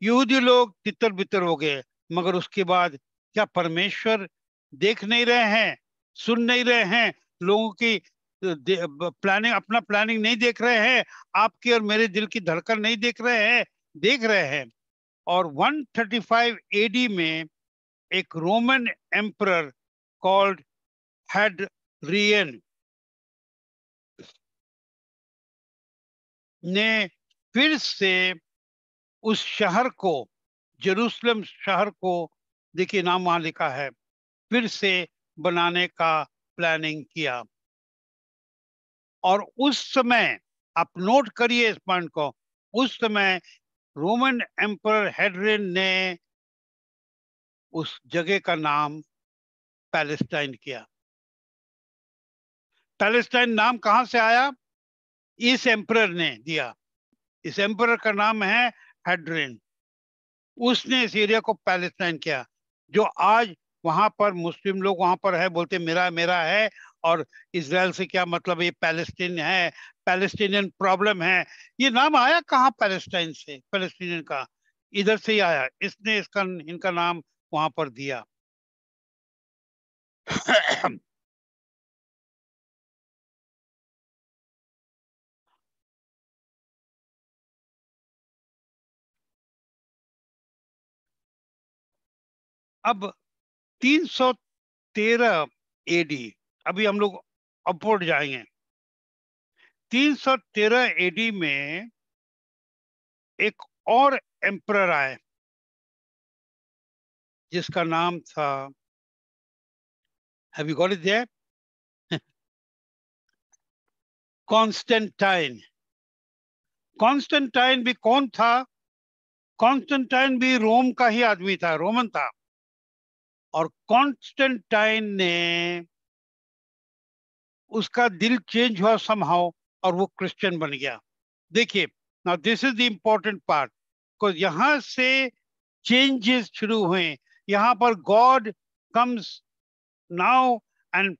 यहूदी लोग तितर बितर हो गए, मगर उसके बाद क्या परमेश्वर देख नहीं रहे हैं, सुन नहीं रहे हैं, लोगों की प्लानिंग, अपना प्लानिंग नहीं देख रहे हैं, आपकी और मेरे दिल की धड़कन नहीं देख रहे हैं? देख रहे हैं। और 135 एडी में एक रोमन एम्परर कॉल्ड हैडरियन, ने फिर से उस शहर को, जेरूसलम शहर को, देखिए नाम वहां लिखा है, फिर से बनाने का प्लानिंग किया। और उस समय, आप नोट करिए इस पॉइंट को, उस समय रोमन एम्परर हेड्रियन ने उस जगह का नाम पैलेस्टाइन किया। पैलेस्टाइन नाम कहां से आया? इस एम्परर ने दिया। इस एम्परर का नाम है हेड्रियन। उसने इस एरिया को पैलेस्टाइन किया। जो आज वहां पर मुस्लिम लोग वहां पर है, बोलते मेरा मेरा है, और इजराइल से क्या मतलब, ये पैलेस्टीन है, पैलेस्टीनियन प्रॉब्लम है। ये नाम आया कहाँ पैलेस्टाइन से? पैलेस्टीनियन का इधर से ही आया। इसने इसका इनका नाम वहां पर दिया। अब 313 एडी, अभी हम लोग अपवर्ड जाएंगे। 313 एडी में एक और एम्परर आए जिसका नाम था, have you got it there? Constantine. Constantine भी कौन था? कॉन्स्टेंटाइन भी रोम का ही आदमी था, रोमन था। और कॉन्स्टेंटाइन ने, उसका दिल चेंज हुआ समहाउ, और वो क्रिश्चियन बन गया। देखिए, now this is the important part, because यहां से चेंजेस शुरू हुए। यहां पर God comes now and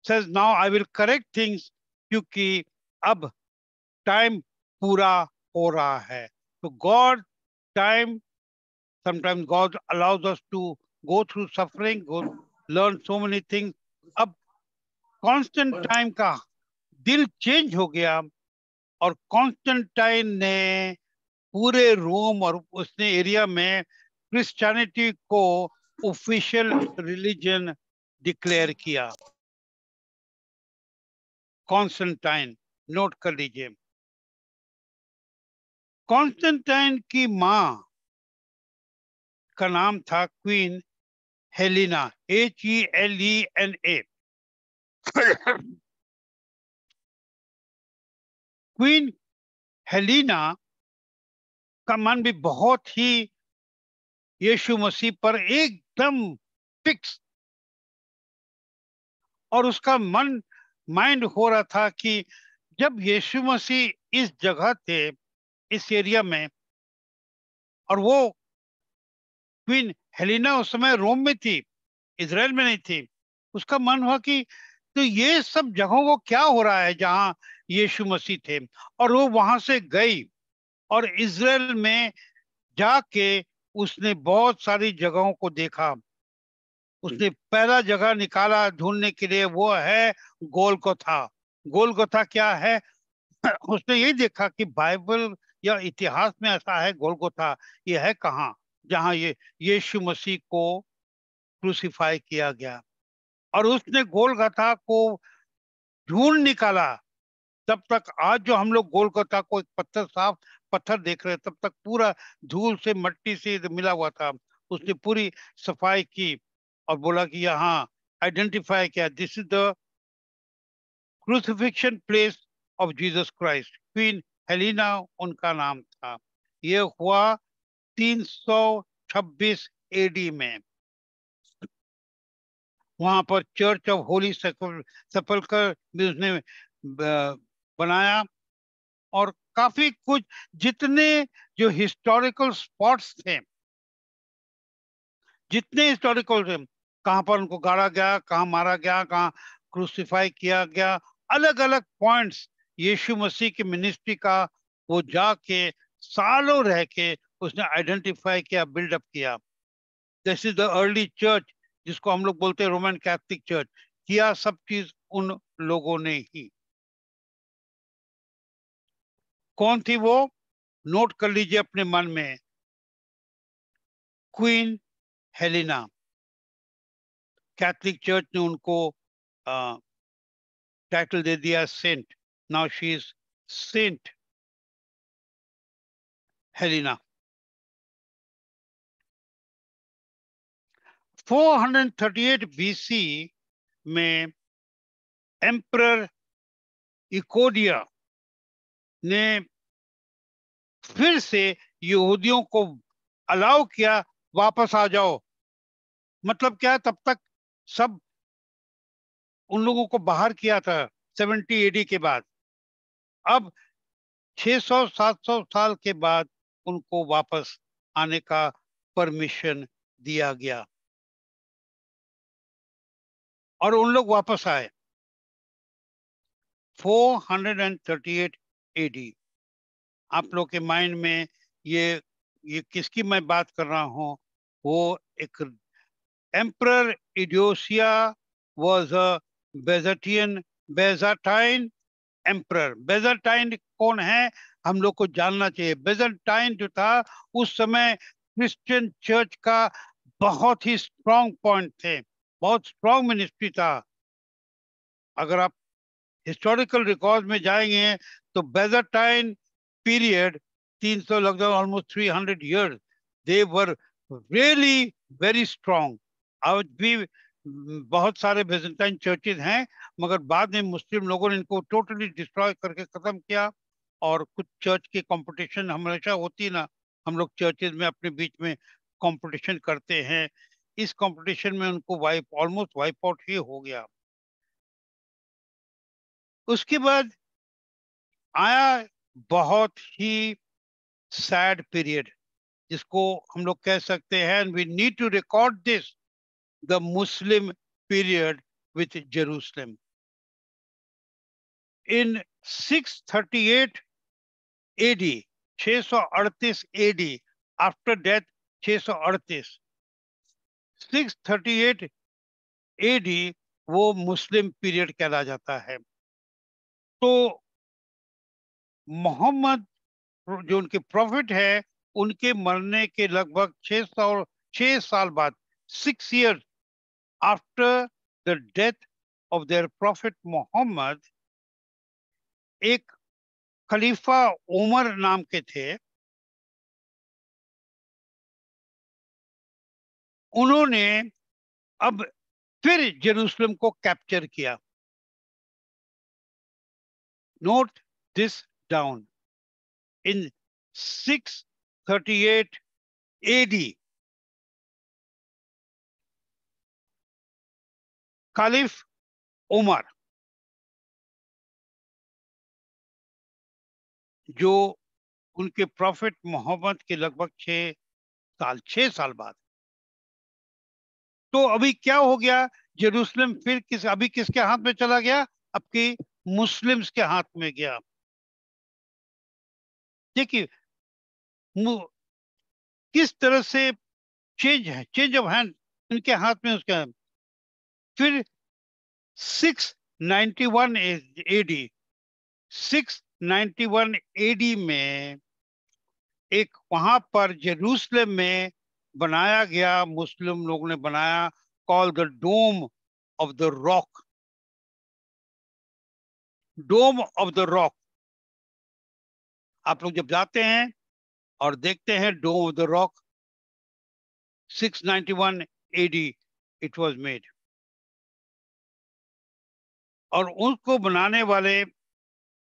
says now I will correct things, क्योंकि अब टाइम पूरा हो रहा है। तो God time, sometimes God allows us to go through suffering, go learn so many things. अब कॉन्स्टेंटाइन का दिल चेंज हो गया, और कॉन्स्टेंटाइन ने पूरे रोम और उसने एरिया में क्रिश्चियनिटी को ऑफिशियल रिलीजन डिक्लेयर किया। कॉन्स्टेंटाइन, नोट कर लीजिए। कॉन्स्टेंटाइन की मां का नाम था queen Helena, HELENA। Queen Helena का मन भी बहुत ही यीशु मसीह पर एकदम फिक्स, और उसका मन, माइंड हो रहा था कि जब यीशु मसीह इस जगह थे, इस एरिया में, और वो क्वीन हेलिना उस समय रोम में थी, इजराइल में नहीं थी, उसका मन हुआ कि तो ये सब जगहों को क्या हो रहा है जहां यीशु मसीह थे। और वो वहां से गई, और इजराइल में जाके उसने बहुत सारी जगहों को देखा। उसने पहला जगह निकाला ढूंढने के लिए, वो है गोलगोथा। गोलगोथा क्या है? उसने यही देखा कि बाइबल या इतिहास में ऐसा है गोलगोथा, ये है कहाँ? जहाँ ये यीशु मसीह को क्रूसिफाई किया गया। और उसने गोलगोथा को ढूंढ निकाला। तब तक आज जो हम लोग गोलगोथा को एक पत्थर, साफ पत्थर देख रहे हैं, तब तक पूरा धूल से, मट्टी से मिला हुआ था। उसने पूरी सफाई की और बोला कि यहाँ आइडेंटिफाई किया, this is the crucifixion place of Jesus Christ. Queen Helena उनका नाम था। ये हुआ 326 एडी में। वहां पर चर्च ऑफ होली सेपल्कर भी उसने बनाया। और काफी कुछ, जितने जो हिस्टोरिकल स्पॉट्स थे, जितने हिस्टोरिकल थे, कहां पर उनको गाड़ा गया, कहां मारा गया, कहां क्रूसिफाई किया गया, अलग अलग पॉइंट्स यीशु मसीह की मिनिस्ट्री का, वो जाके सालों रह के उसने आइडेंटिफाई किया, बिल्डअप किया। This is the early church, जिसको हम लोग बोलते हैं रोमन कैथोलिक चर्च। किया सब चीज उन लोगों ने ही। कौन थी वो? नोट कर लीजिए अपने मन में, क्वीन हेलिना। कैथोलिक चर्च ने उनको टाइटल दे दिया saint. Now she is saint. Helena. 438 BC में एम्परर इकोडिया ने फिर से यहूदियों को अलाउ किया, वापस आ जाओ। मतलब क्या, तब तक सब उन लोगों को बाहर किया था 70 AD के बाद। अब 600-700 साल के बाद उनको वापस आने का परमिशन दिया गया और उन लोग वापस आए 438 AD। आप लोग के माइंड में ये किसकी मैं बात कर रहा हूं? वो एक एम्परर इडियोसिया वाज अ बेजाटाइन एम्परर। बेजाटाइन कौन है, हम लोग को जानना चाहिए। बेजाटाइन जो था उस समय क्रिश्चियन चर्च का बहुत ही स्ट्रांग पॉइंट थे, बहुत स्ट्रांग मिनिस्ट्री था। अगर आप हिस्टोरिकल रिकॉर्ड में जाएंगे तो बेजाटाइन पीरियड 300, लगभग almost 300 years, they were really very strong. आज भी बहुत सारे बेजेंटाइन चर्चेज हैं, मगर बाद में मुस्लिम लोगों ने इनको टोटली डिस्ट्रॉय करके खत्म किया। और कुछ चर्च की कंपटीशन हमेशा होती ना, हम लोग चर्चेज में अपने बीच में कंपटीशन करते हैं, इस कंपटीशन में उनको ऑलमोस्ट वाइप आउट ही हो गया। उसके बाद आया बहुत ही सैड पीरियड, जिसको हम लोग कह सकते हैं, we need to record this, the Muslim period with Jerusalem. In 638 AD, 638 AD, after death 638, 638 AD वो मुस्लिम पीरियड कहला जाता है। तो मोहम्मद जो उनके प्रॉफिट है, उनके मरने के लगभग 6 साल बाद, 6 years after the death of their prophet Mohammed, एक खलीफा उमर नाम के थे, उन्होंने अब फिर जेरूसलम को कैप्चर किया। Note this down, in 638 AD, खलीफ उमर, जो उनके प्रॉफिट मोहम्मद के लगभग 6 साल बाद। तो अभी क्या हो गया, जेरूसलम फिर अभी किसके हाथ में चला गया? आपके मुस्लिम्स के हाथ में गया। देखिए किस तरह से चेंज ऑफ हैंड इनके हाथ में उसका है। फिर 691 एडी, 691 एडी में एक वहां पर जेरूसलम में बनाया गया, मुस्लिम लोगों ने बनाया, call the Dome of the Rock. Dome of the Rock, आप लोग जब जाते हैं और देखते हैं Dome of the Rock, 691 AD it was made. और उसको बनाने वाले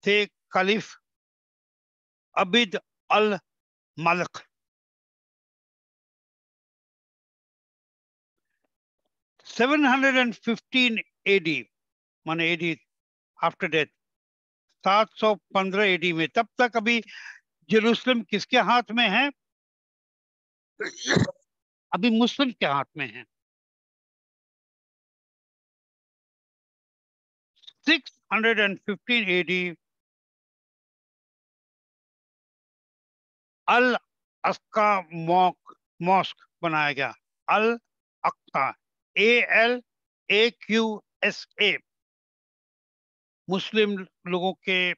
थे खलीफ अबिद अल मलिक। 715 एडी, माने एडी आफ्टर डेथ, 715 एडी में, तब तक अभी जेरूसलम किसके हाथ में है? अभी मुस्लिम के हाथ में है। 615 एडी अल अक्सा मॉस्क बनाया गया। अल अक्सा, ALAQSA। मुस्लिम लोगों के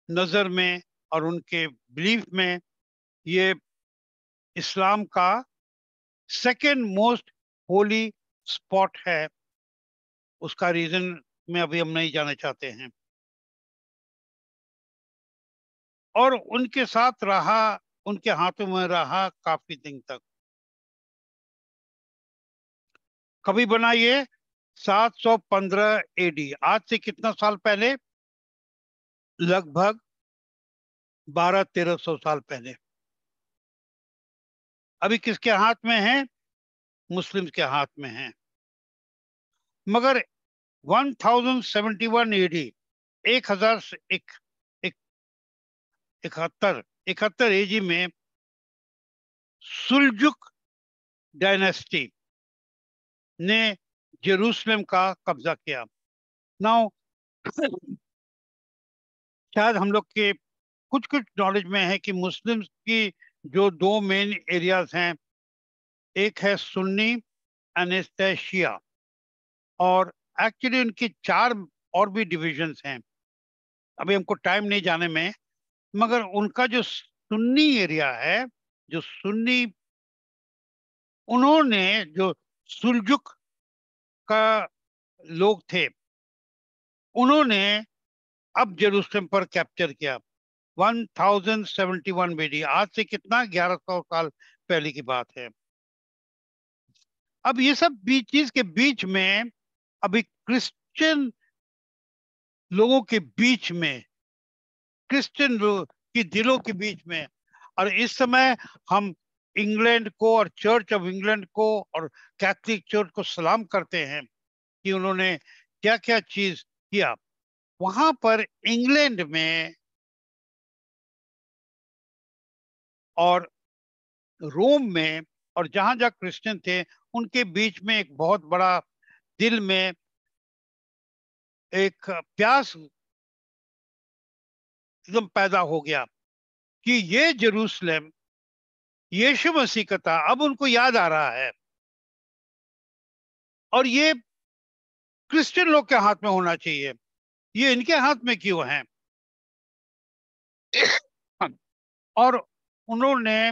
नजर में और उनके बिलीफ में ये इस्लाम का सेकेंड मोस्ट होली स्पॉट है। उसका रीजन में अभी हम नहीं जानना चाहते हैं। और उनके साथ रहा, उनके हाथों में रहा काफी दिन तक। कभी बना ये? 715 एडी, आज से कितना साल पहले? लगभग 1200-1300 साल पहले। अभी किसके हाथ में है? मुस्लिम्स के हाथ में है। मगर 1071 एडी, 1071 एडी में सुल्जुक डायनेस्टी ने जेरूसलम का कब्जा किया। नाउ शायद हम लोग के कुछ कुछ नॉलेज में है कि मुस्लिम्स की जो दो मेन एरियाज हैं, एक है सुन्नी एंड शिया, और एक्चुअली उनकी 4 और भी डिविजन्स हैं। अभी हमको टाइम नहीं जाने में, मगर उनका जो सुन्नी एरिया है, जो सुन्नी, उन्होंने जो सुल्जुक का लोग थे, उन्होंने अब जेरूसलम पर कैप्चर किया। 1071 बीडी, आज से कितना, 1100 साल पहले की बात है। अब ये सब चीज के बीच में अभी क्रिश्चियन लोगों के बीच में, क्रिश्चियन की दिलों के बीच में, और इस समय हम इंग्लैंड को और चर्च ऑफ इंग्लैंड को और कैथोलिक चर्च को सलाम करते हैं कि उन्होंने क्या क्या चीज किया। वहां पर इंग्लैंड में और रोम में और जहां जहां क्रिश्चियन थे, उनके बीच में एक बहुत बड़ा दिल में एक प्यास एकदम पैदा हो गया कि ये जेरूसलम, यीशु मसीह का था, अब उनको याद आ रहा है, और ये क्रिश्चियन लोग के हाथ में होना चाहिए, ये इनके हाथ में क्यों है? और उन्होंने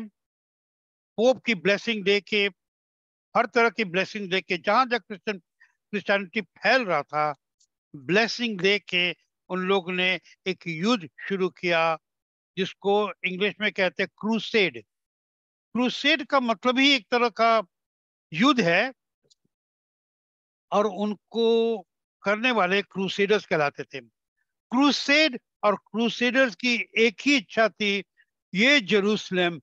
पोप की ब्लेसिंग दे के, हर तरह की ब्लेसिंग दे के, जहां जहां क्रिश्चियनिटी फैल रहा था, ब्लेसिंग दे के उन लोग ने एक युद्ध शुरू किया, जिसको इंग्लिश में कहते हैं क्रूसेड। क्रूसेड का मतलब ही एक तरह का युद्ध है, और उनको करने वाले क्रूसेडर्स कहलाते थे। क्रूसेड और क्रूसेडर्स की एक ही इच्छा थी, ये जेरूसलम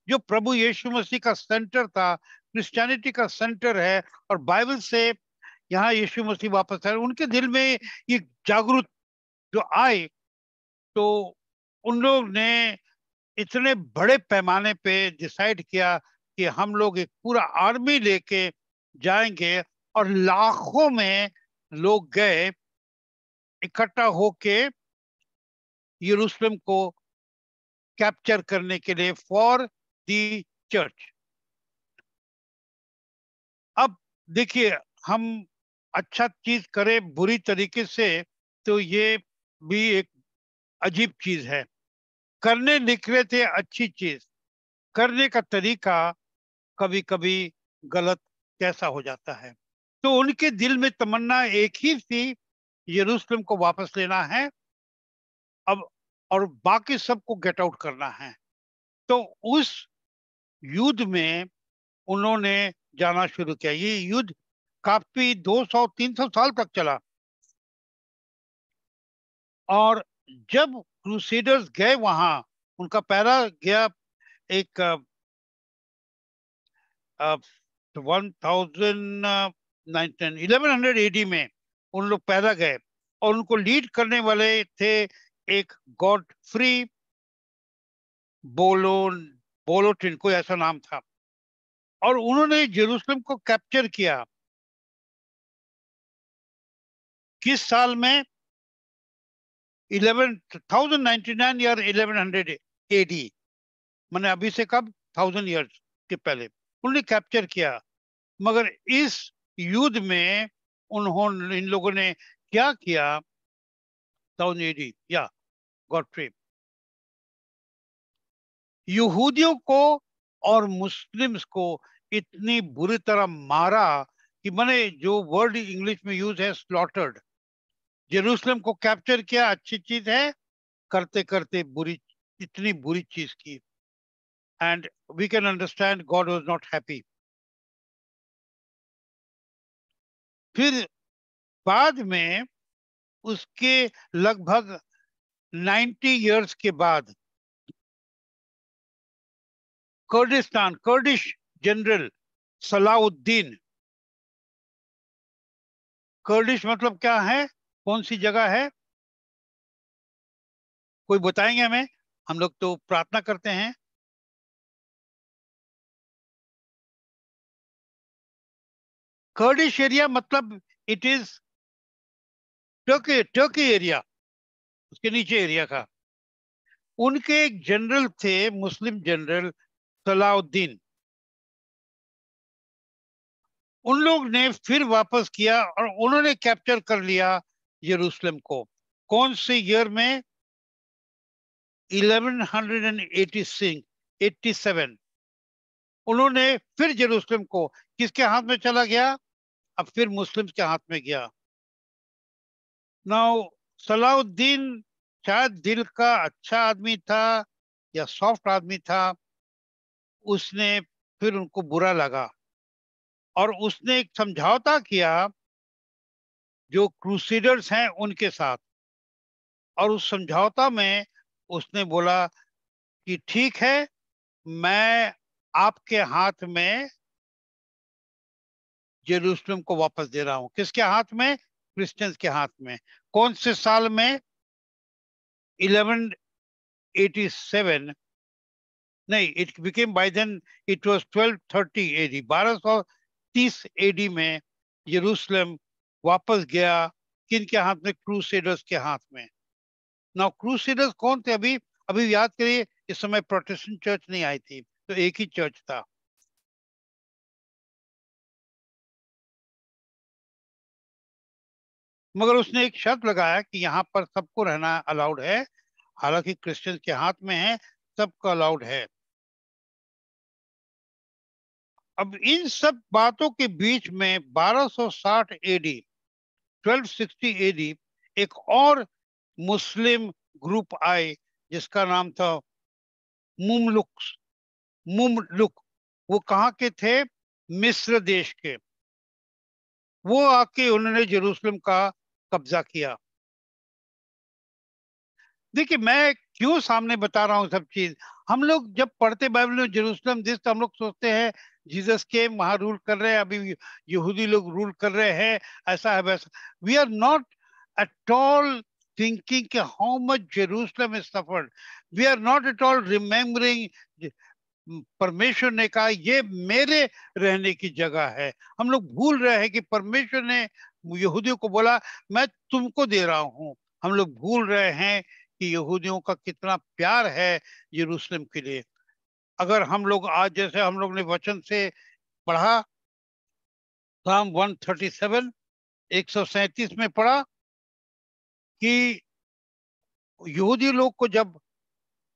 जो प्रभु यीशु मसीह का सेंटर था, क्रिश्चियनिटी का सेंटर है, और बाइबल से यहाँ यीशु मसीह वापस आए, उनके दिल में ये जागरूक जो आए, तो उन लोग ने इतने बड़े पैमाने पे डिसाइड किया कि हम लोग एक पूरा आर्मी लेके जाएंगे, और लाखों में लोग गए इकट्ठा होके यरूशलेम को कैप्चर करने के लिए फॉर दी चर्च। अब देखिए, हम अच्छा चीज करें बुरी तरीके से, तो ये भी एक अजीब चीज है। करने निकले थे अच्छी चीज, करने का तरीका कभी कभी गलत कैसा हो जाता है। तो उनके दिल में तमन्ना एक ही थी, यरूशलेम को वापस लेना है अब, और बाकी सबको गेट आउट करना है। तो उस युद्ध में उन्होंने जाना शुरू किया। ये युद्ध काफी 200-300 साल तक चला, और जब क्रूसेडर्स गए वहां, उनका पहला गया एक 1100 एडी में, उन लोग पैदा गए, और उनको लीड करने वाले थे एक गॉडफ्री बोलो बोलोटिन, कोई ऐसा नाम था, और उन्होंने जेरूसलम को कैप्चर किया। किस साल में? 1099 या 1100 एडी, मैंने अभी से कब, 1000 ईयर्स के पहले उन्होंने कैप्चर किया। मगर इस युद्ध में उन्होंने, इन लोगों ने क्या किया? 1000 एडी या गॉडफ्री, यहूदियों को और मुस्लिम्स को इतनी बुरी तरह मारा कि मैंने, जो वर्ड इंग्लिश में यूज है, स्लॉटर्ड। जेरूसलम को कैप्चर किया, अच्छी चीज है, करते करते बुरी, इतनी बुरी चीज की, and we can understand God was not happy. फिर बाद में उसके लगभग 90 इयर्स के बाद Kurdistan, Kurdish general Salahuddin, Kurdish मतलब क्या है, कौन सी जगह है, कोई बताएंगे हमें? हम लोग तो प्रार्थना करते हैं। कर्डिश एरिया मतलब it is Turkey, Turkey area, उसके नीचे एरिया का। उनके एक जनरल थे, मुस्लिम जनरल सलाउद्दीन। उन लोग ने फिर वापस किया और उन्होंने कैप्चर कर लिया यरूशलेम को। कौन से ईयर में? 1186, उन्होंने फिर यरूशलेम को किसके हाथ में चला गया? अब फिर मुस्लिम के हाथ में गया। नाउ सलाउद्दीन शायद दिल का अच्छा आदमी था या सॉफ्ट आदमी था, उसने फिर उनको बुरा लगा और उसने एक समझौता किया जो क्रूसेडर्स हैं उनके साथ। और उस समझौता में उसने बोला कि ठीक है, मैं आपके हाथ में जेरूसलम को वापस दे रहा हूं। किसके हाथ में? क्रिश्चियंस के हाथ में। कौन से साल में? 1187, नहीं, it became by then, it was 1230 AD, 1230 AD में यरूशलेम वापस गया। किन के हाथ में? क्रूसेडर्स के हाथ में। नाउ क्रूसेडर्स कौन थे? अभी अभी याद करिए, इस समय प्रोटेस्टेंट चर्च नहीं आई थी, तो एक ही चर्च था। मगर उसने एक शर्त लगाया कि यहाँ पर सबको रहना अलाउड है, हालांकि क्रिश्चियंस के हाथ में है, सबको अलाउड है। अब इन सब बातों के बीच में 1260 एडी, 1260 एडी, एक और मुस्लिम ग्रुप आए जिसका नाम था मुमलुक। मुमलुक, वो कहाँ के थे? मिस्र देश के। वो आके उन्होंने जेरूसलम का कब्जा किया। देखिए, मैं क्यों सामने बता रहा हूँ सब चीज। हम लोग जब पढ़ते बाइबल में जेरूसलम दिस, तो हम लोग सोचते हैं जीसस के वहां रूल कर रहे हैं, अभी यहूदी लोग रूल कर रहे हैं, ऐसा है वैसा। We are not at all thinking कि how much Jerusalem is suffered. We are not at all remembering परमेश्वर ने कहा ये मेरे रहने की जगह है। हम लोग भूल रहे हैं कि परमेश्वर ने यहूदियों को बोला मैं तुमको दे रहा हूं। हम लोग भूल रहे हैं कि यहूदियों का कितना प्यार है यरूशलेम के लिए। अगर हम लोग आज, जैसे हम लोग ने वचन से पढ़ा, साम 137, 137 में पढ़ा कि यहूदी लोग को जब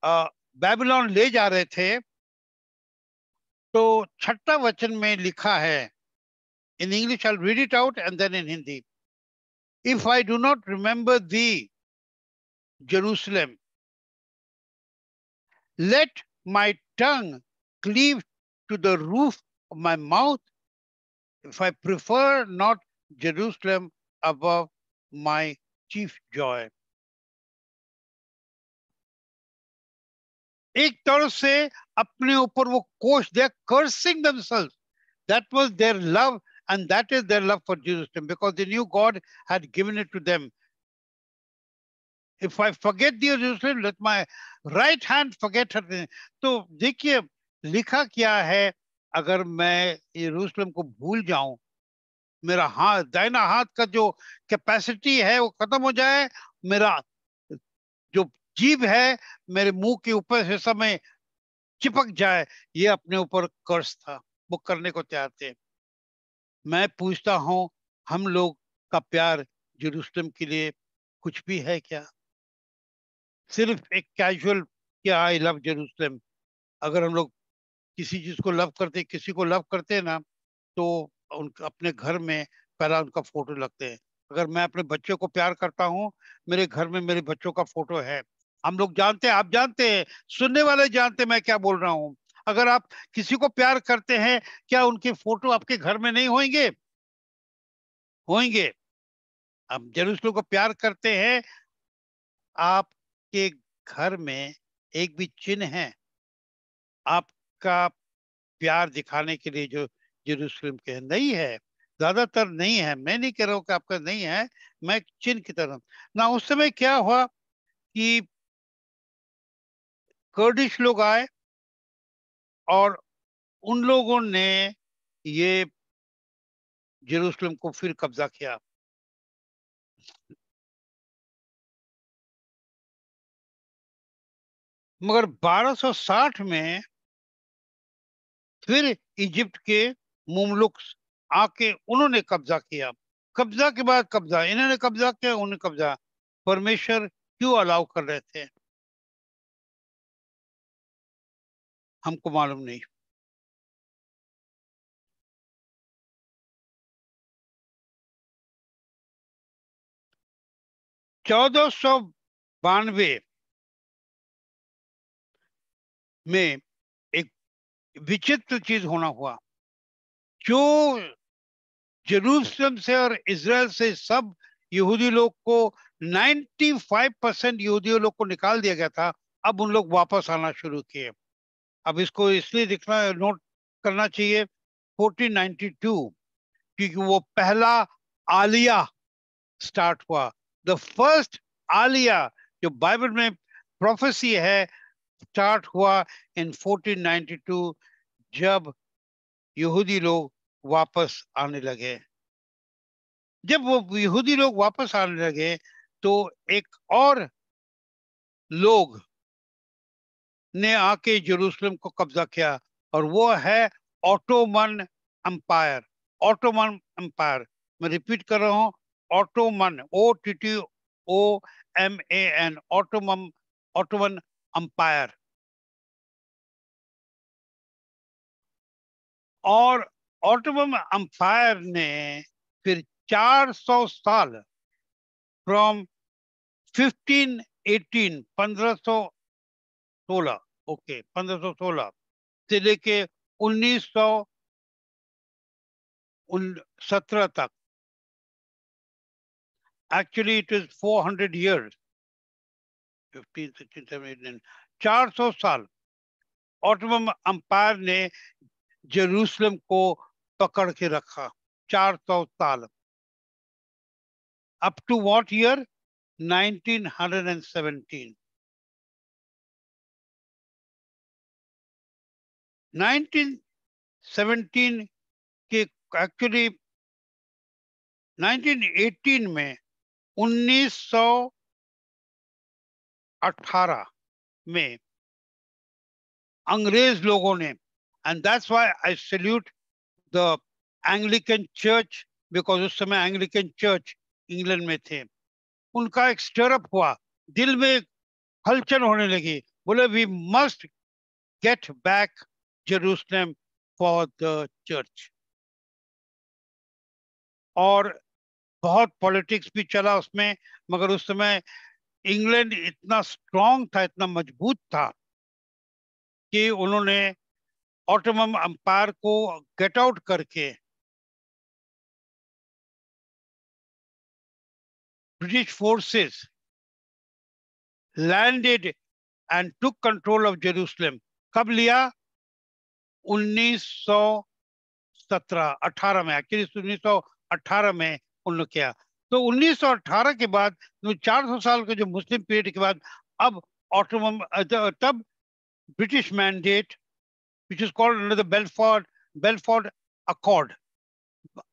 बेबीलोन ले जा रहे थे, तो छठा वचन में लिखा है, in English I'll read it out and then in Hindi. If I do not remember thee, Jerusalem, let my tongue cleave to the roof of my mouth, if I prefer not Jerusalem above my chief joy. एक तरह से अपने ऊपर वो कोष, they are cursing themselves. That was their love, and that is their love for Jerusalem, because they knew God had given it to them. If I forget the Jerusalem, let my right hand forget her. तो देखिए लिखा क्या है, अगर मैं यरूशलेम को भूल जाऊं, मेरा हाथ, दाहिना हाथ का जो कैपेसिटी है वो खत्म हो जाए, मेरा जो जीभ है मेरे मुंह के ऊपर से समय चिपक जाए, ये अपने ऊपर कर्ज था, वो करने को तैयार थे। मैं पूछता हूं, हम लोग का प्यार यरूशलेम के लिए कुछ भी है क्या? सिर्फ एक कैजुअल क्या, आई लव जेरूसलम। अगर हम लोग किसी चीज को लव करते, किसी को लव करते हैं ना, तो उन अपने घर में पहला उनका फोटो लगते हैं। अगर मैं अपने बच्चों को प्यार करता हूँ, मेरे घर में मेरे बच्चों का फोटो है। हम लोग जानते हैं, आप जानते हैं, सुनने वाले जानते हैं मैं क्या बोल रहा हूं। अगर आप किसी को प्यार करते हैं, क्या उनके फोटो आपके घर में नहीं होंगे? होंगे। आप जेरूसलम को प्यार करते हैं, आपके घर में एक भी चिन्ह है आपका प्यार दिखाने के लिए जो जेरूसलम के है? नहीं है, ज्यादातर नहीं है। मैं नहीं कह रहा हूं कि आपका नहीं है, मैं चिन्ह की तरफ ना। उस समय क्या हुआ कि कर्डिश लोग आए और उन लोगों ने ये जेरूसलम को फिर कब्जा किया। मगर 1260 में फिर इजिप्ट के मुमलुक आके उन्होंने कब्जा किया। कब्जा के बाद कब्जा, इन्होंने कब्जा किया, उन्होंने कब्जा। परमेश्वर क्यों अलाउ कर रहे थे, हमको मालूम नहीं। 1492 में एक विचित्र चीज होना हुआ। जो जेरूसलम से और इजराइल से सब यहूदी लोग को, 95% यहूदी लोग को निकाल दिया गया था। अब उन लोग वापस आना शुरू किए। अब इसको इसलिए दिखना नोट करना चाहिए 1492, क्योंकि वो पहला आलिया स्टार्ट हुआ। द फर्स्ट आलिया जो बाइबल में प्रोफेसी है, स्टार्ट हुआ इन 1492, जब यहूदी लोग वापस आने लगे। जब वो यहूदी लोग वापस आने लगे तो एक और लोग ने आके जेरूसलम को कब्जा किया, और वो है ऑटोमन अंपायर। ऑटोमन अंपायर, मैं रिपीट कर रहा हूं, Ottoman, OTTOMAN, Ottoman, Ottoman umpire. और ऑटोमन अंपायर ने फिर 400 साल, फ्रॉम 1518, 1516, ओके 1516 से लेके 1917 तक, एक्चुअली इट इज 400 ईयर्स, 15, 16, 17, 400 साल ऑटोमन अंपायर ने जेरूसलम को पकड़ के रखा। 400 साल, अप टू व्हाट ईयर? 1917। 1917 के, एक्चुअली 1918 में, 1918 में अंग्रेज लोगों ने, and that's why I salute the Anglican church, because उस समय एंग्लिकन चर्च इंग्लैंड में थे। उनका एक स्टरअप हुआ, दिल में हलचल होने लगी। बोले we must get back Jerusalem for the church. और बहुत पॉलिटिक्स भी चला उसमें, मगर उस समय इंग्लैंड इतना स्ट्रांग था, इतना मजबूत था कि उन्होंने ऑटोमन अंपायर को गेट आउट करके British forces landed and took control of Jerusalem. कब लिया? 1917-18 में, एक्चुअली 1918 में उन्होंने किया। तो 1918 के बाद, 400 साल के जो मुस्लिम पीरियड के बाद, अब ऑटोमन, तब British mandate, which is called under the Belfort Accord,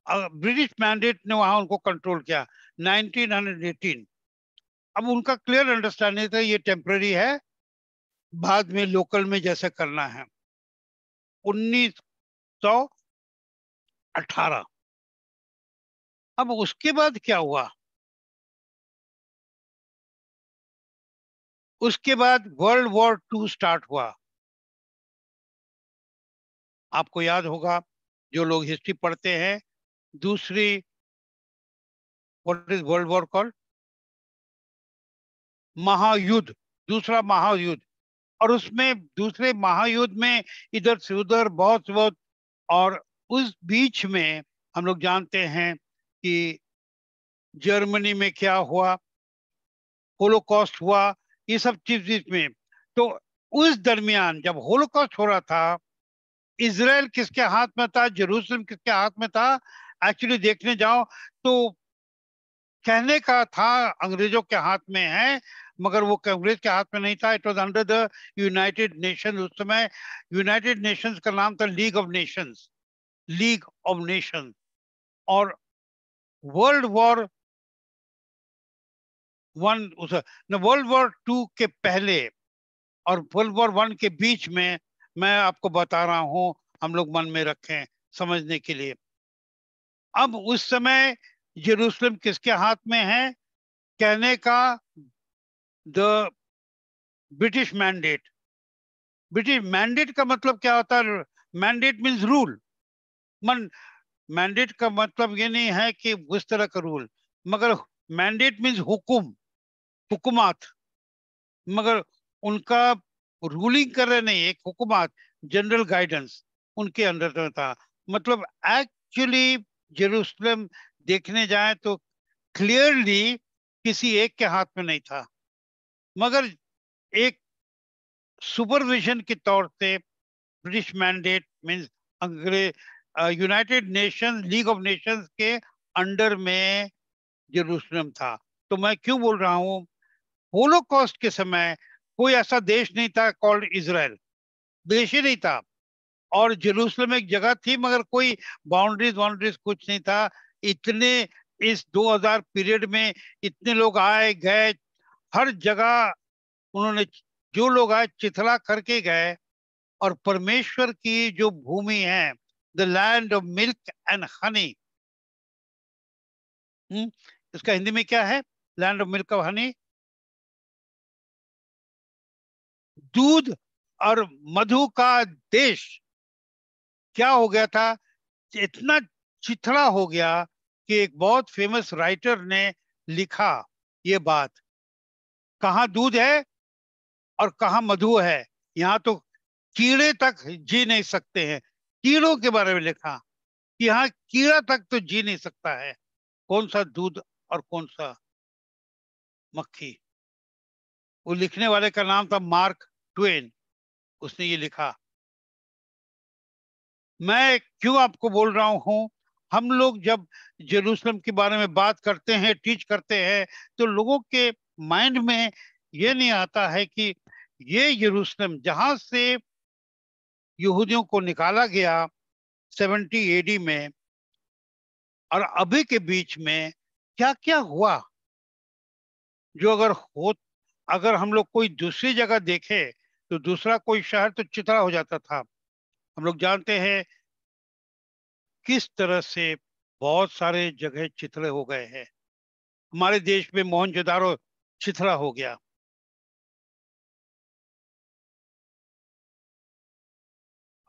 British mandate ने वहां उनको कंट्रोल किया 1918। अब उनका क्लियर अंडरस्टैंडिंग था ये टेम्पररी है, बाद में लोकल में जैसे करना है। 1918। अब उसके बाद क्या हुआ? उसके बाद वर्ल्ड वॉर टू स्टार्ट हुआ। आपको याद होगा, जो लोग हिस्ट्री पढ़ते हैं, दूसरी, what is world war called? महायुद्ध। दूसरा महायुद्ध, और उसमें दूसरे महायुद्ध में इधर से उधर बहुत बहुत, और उस बीच में हम लोग जानते हैं कि जर्मनी में क्या हुआ, होलोकॉस्ट हुआ, ये सब चीज में। तो उस दरमियान जब होलोकॉस्ट हो रहा था, इजराइल किसके हाथ में था, जेरूसलम किसके हाथ में था? एक्चुअली देखने जाओ तो कहने का था अंग्रेजों के हाथ में है, मगर वो कांग्रेस के हाथ में नहीं था। It was under the United nation. उस समय यूनाइटेड नेशंस का नाम था league of Nations, league of Nations. और वर्ल्ड वॉर वन उस वर्ल्ड वॉर टू के पहले और वर्ल्ड वॉर वन के बीच में, मैं आपको बता रहा हूं, हम लोग मन में रखें समझने के लिए। अब उस समय जेरूसलम किसके हाथ में है? कहने का the British mandate. British mandate का मतलब क्या होता है? Mandate means rule. मन मैंडेट का मतलब ये नहीं है कि उस तरह का रूल, मगर मैंडेट मीन्स हुकुम, हुकुमात। मगर उनका रूलिंग कर रहे नहीं, एक हुकुमात, जनरल गाइडेंस उनके अंडर में था। मतलब एक्चुअली जेरूसलम देखने जाए तो क्लियरली किसी एक के हाथ में नहीं था, मगर एक सुपरविजन के तौर से ब्रिटिश मैंडेट मींस अंग्रेज United nation league of Nations के अंडर में जेरूसलम था। तो मैं क्यों बोल रहा हूँ, होलोकॉस्ट के समय कोई ऐसा देश नहीं था कॉल्ड इजराइल, देश ही नहीं था। और जेरूसलम एक जगह थी, मगर कोई बाउंड्रीज बाउंड्रीज कुछ नहीं था। इतने इस 2000 पीरियड में इतने लोग आए गए, हर जगह उन्होंने, जो लोग आए चिथड़ा करके गए। और परमेश्वर की जो भूमि है, the land of milk and honey, इसका हिंदी में क्या है? Land of milk of honey, दूध और मधु का देश। क्या हो गया था? इतना चिथड़ा हो गया कि एक बहुत फेमस राइटर ने लिखा ये बात, कहाँ दूध है और कहाँ मधु है, यहाँ तो कीड़े तक जी नहीं सकते हैं। कीड़ों के बारे में लिखा कि यहाँ कीड़ा तक तो जी नहीं सकता है, कौन सा दूध और कौन सा मक्खी। वो लिखने वाले का नाम था मार्क ट्वेन, उसने ये लिखा। मैं क्यों आपको बोल रहा हूँ, हम लोग जब जेरूसलम के बारे में बात करते हैं, टीच करते हैं, तो लोगों के माइंड में ये नहीं आता है कि ये यरूशलेम जहां से यहूदियों को निकाला गया 70 एडी में, और अभी के बीच में क्या क्या हुआ। जो अगर हम लोग कोई दूसरी जगह देखे तो दूसरा कोई शहर तो चिथड़ा हो जाता था। हम लोग जानते हैं किस तरह से बहुत सारे जगह चिथड़े हो गए हैं। हमारे देश में मोहनजोदारो चिथड़ा हो गया।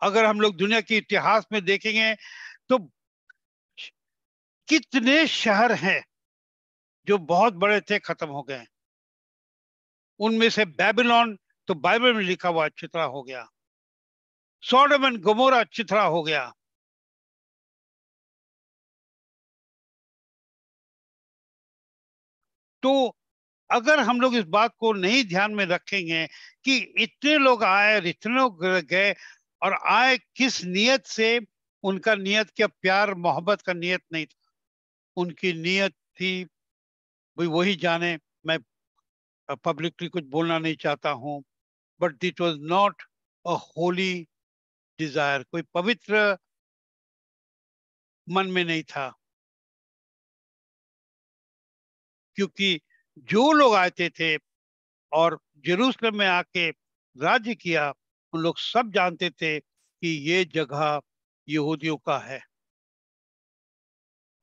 अगर हम लोग दुनिया के इतिहास में देखेंगे तो कितने शहर हैं जो बहुत बड़े थे, खत्म हो गए। उनमें से बेबीलोन तो बाइबल में लिखा हुआ चिथड़ा हो गया। सोडोम एंड गोमोरा चिथड़ा हो गया। तो अगर हम लोग इस बात को नहीं ध्यान में रखेंगे कि इतने लोग आए, इतने लोग गए, और आए किस नियत से, उनका नियत क्या प्यार मोहब्बत का नियत नहीं था, उनकी नियत थी भाई वही जाने। मैं पब्लिकली कुछ बोलना नहीं चाहता हूँ, but it was not a holy desire, कोई पवित्र मन में नहीं था। क्योंकि जो लोग आते थे और जेरूसलम में आके राज्य किया, उन लोग सब जानते थे कि ये जगह यहूदियों का है।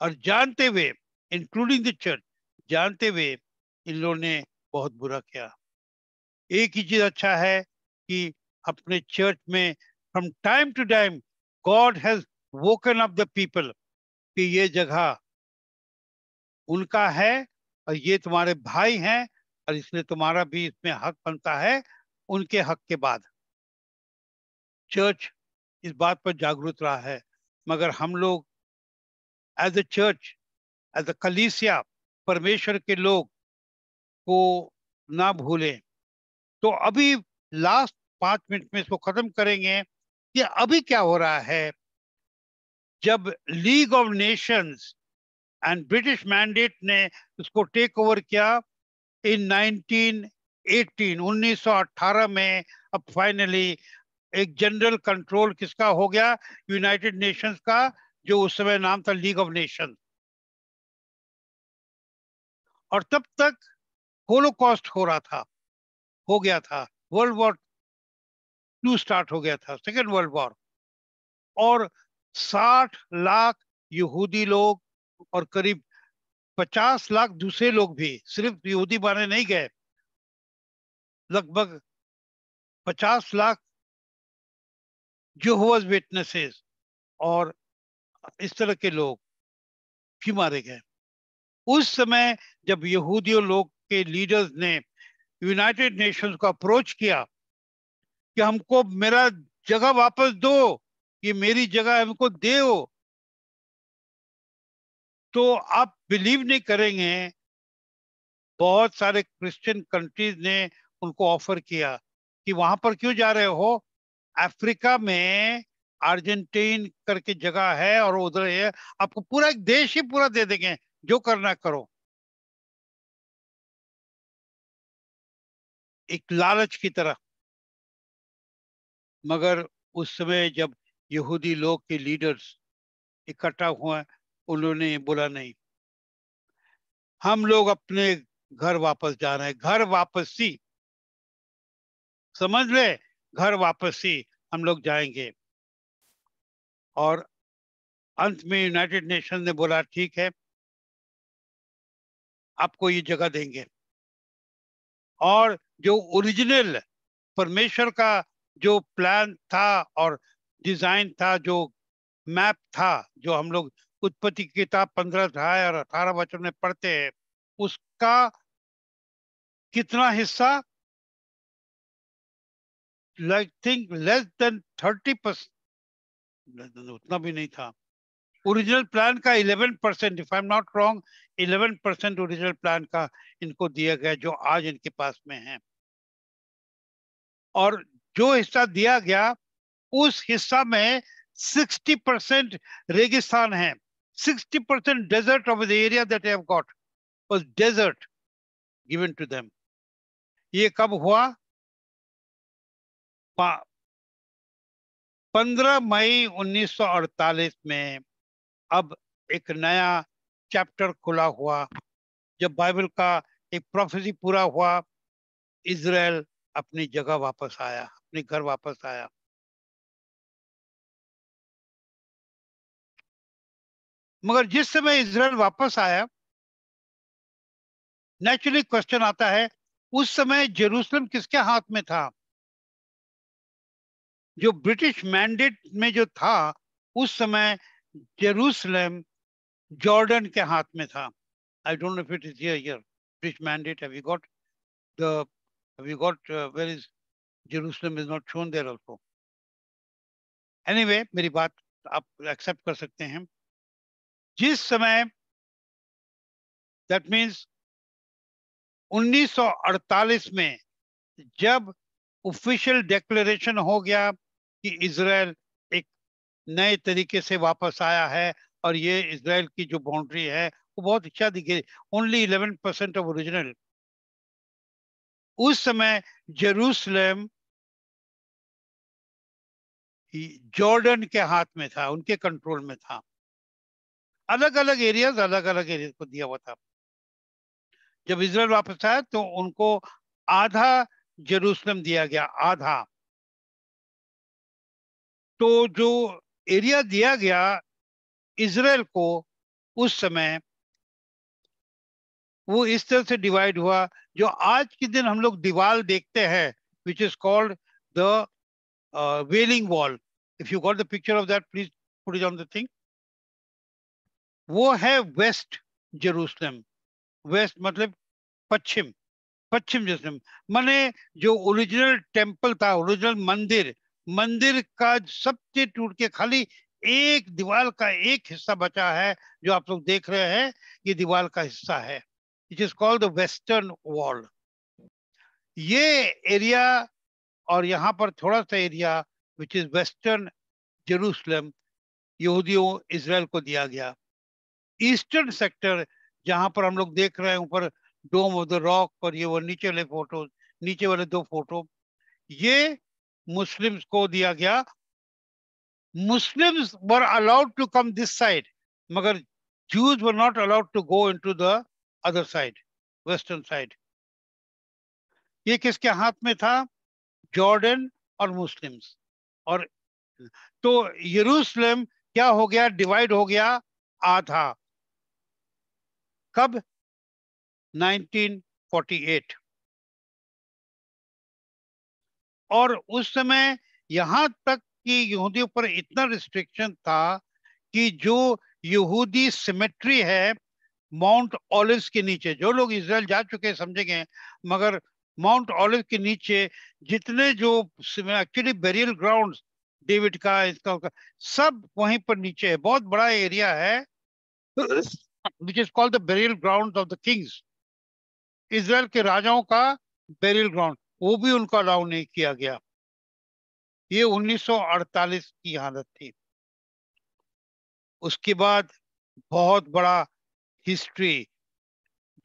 और जानते हुए, इंक्लूडिंग द चर्च, जानते हुए इन लोगों ने बहुत बुरा किया। एक ही चीज अच्छा है कि अपने चर्च में from time to time God has woken up the people कि ये जगह उनका है और ये तुम्हारे भाई हैं, और इसलिए तुम्हारा भी इसमें हक बनता है उनके हक के बाद। चर्च इस बात पर जागरूक रहा है, मगर हम लोग as a church, as a कलीसिया, परमेश्वर के लोग को ना भूलें। तो अभी लास्ट 5 मिनट में इसको खत्म करेंगे कि अभी क्या हो रहा है। जब league of Nations and British mandate ने उसको टेक ओवर किया इन 1918 में, अब फाइनली एक जनरल कंट्रोल किसका हो गया? यूनाइटेड नेशंस का, जो उस समय नाम था लीग ऑफ नेशंस। और तब तक होलोकॉस्ट हो रहा था, हो गया था, वर्ल्ड वॉर 2 स्टार्ट हो गया था, सेकेंड वर्ल्ड वॉर। और 60 लाख यहूदी लोग और करीब 50 लाख दूसरे लोग भी, सिर्फ यहूदी मारे नहीं गए, लगभग 50 लाख जेहोवाज विटनेसेस और इस तरह के लोग भी मारे गए। उस समय जब यहूदियों लोग के लीडर्स ने यूनाइटेड नेशंस को अप्रोच किया कि हमको मेरा जगह वापस दो, ये मेरी जगह हमको दो, तो आप बिलीव नहीं करेंगे, बहुत सारे क्रिश्चियन कंट्रीज ने उनको ऑफर किया कि वहां पर क्यों जा रहे हो, अफ्रीका में अर्जेंटीन करके जगह है और उधर है, आपको पूरा एक देश ही पूरा दे देंगे, जो करना करो। एक लालच की तरह। मगर उस समय जब यहूदी लोग के लीडर्स इकट्ठा हुए, उन्होंने बोला नहीं, हम लोग अपने घर वापस जा रहे हैं, घर वापसी, समझ ले, घर वापसी, हम लोग जाएंगे। और अंत में यूनाइटेड नेशन ने बोला ठीक है, आपको ये जगह देंगे। और जो ओरिजिनल परमेश्वर का जो प्लान था और डिजाइन था, जो मैप था, जो हम लोग उत्पत्ति की किताब 15 अध्याय और 18 वचन में पढ़ते हैं, उसका कितना हिस्सा, लाइक थिंक लेस देन 30%, उतना भी नहीं था। ओरिजिनल प्लान का 11%, if I am not wrong, 11% original plan का इनको दिया गया, जो आज इनके पास में है। और जो हिस्सा दिया गया, उस हिस्सा में 60% रेगिस्तान है। 60% desert of the area that they have got was desert given to them. ये कब हुआ? 15 मई 1948 में। अब एक नया चैप्टर खुला हुआ, जब बाइबल का एक प्रोफेसी पूरा हुआ, इजराइल अपनी जगह वापस आया, अपने घर वापस आया। मगर जिस समय इजराइल वापस आया, नेचुरली क्वेश्चन आता है, उस समय जेरूसलम किसके हाथ में था? जो ब्रिटिश मैंडेट में जो था, उस समय जेरूसलम जॉर्डन के हाथ में था। I don't know if it is here British mandate, have you got the, have you got where is Jerusalem? Is not shown there also. Anyway, मेरी बात आप एक्सेप्ट कर सकते हैं। जिस समय, दैट मीन्स 1948 में, जब ऑफिशियल डिक्लेरेशन हो गया कि इजराइल एक नए तरीके से वापस आया है, और ये इजराइल की जो बाउंड्री है वो बहुत अच्छा दिखे, ओनली 11% ऑफ ओरिजिनल। उस समय जेरूसलम जॉर्डन के हाथ में था, उनके कंट्रोल में था। अलग अलग एरियाज को दिया हुआ था। जब इजराइल वापस आया तो उनको आधा जेरूसलम दिया गया, आधा। तो जो एरिया दिया गया इजराइल को उस समय, वो इस तरह से डिवाइड हुआ, जो आज के दिन हम लोग दीवार देखते हैं, which is called the wailing wall. If you got the picture of that, please put it on the thing. वो है वेस्ट जेरूसलम। वेस्ट मतलब पश्चिम, पश्चिम जेरूसलम माने जो ओरिजिनल टेम्पल था, ओरिजिनल मंदिर, मंदिर का सबसे टूट के खाली एक दीवार का एक हिस्सा बचा है, जो आप लोग देख रहे हैं, ये दीवार का हिस्सा है। It is called the western wall. ये एरिया और यहाँ पर थोड़ा सा area which is western Jerusalem यहूदियों इजराइल को दिया गया। ईस्टर्न सेक्टर जहां पर हम लोग देख रहे हैं ऊपर डोम ऑफ द रॉक और ये वो नीचे वाले फोटो, नीचे वाले दो फोटो, ये मुस्लिम्स को दिया गया। Muslims were allowed to come this side, मगर Jews were not allowed to go into the other side, western side. ये किसके हाथ में था? जॉर्डन और मुस्लिम्स। और तो यरूशलेम क्या हो गया? डिवाइड हो गया आधा। कब? 1948। और उस समय यहां तक कि यहूदियों पर इतना रिस्ट्रिक्शन था कि जो यहूदी सिमेट्री है माउंट ऑलिव्स के नीचे, जो लोग इजराइल जा चुके समझेंगे, मगर माउंट ऑलिव के नीचे जितने जो एक्चुअली बेरियल ग्राउंड्स डेविड का, इसका सब वहीं पर नीचे है। बहुत बड़ा एरिया है विच is called the burial ground of the Kings. Israel के राजाओं का बेरियल ग्राउंड, वो भी उनको अलाउ नहीं किया गया। ये 1948 की हालत थी। उसके बाद बहुत बड़ा हिस्ट्री,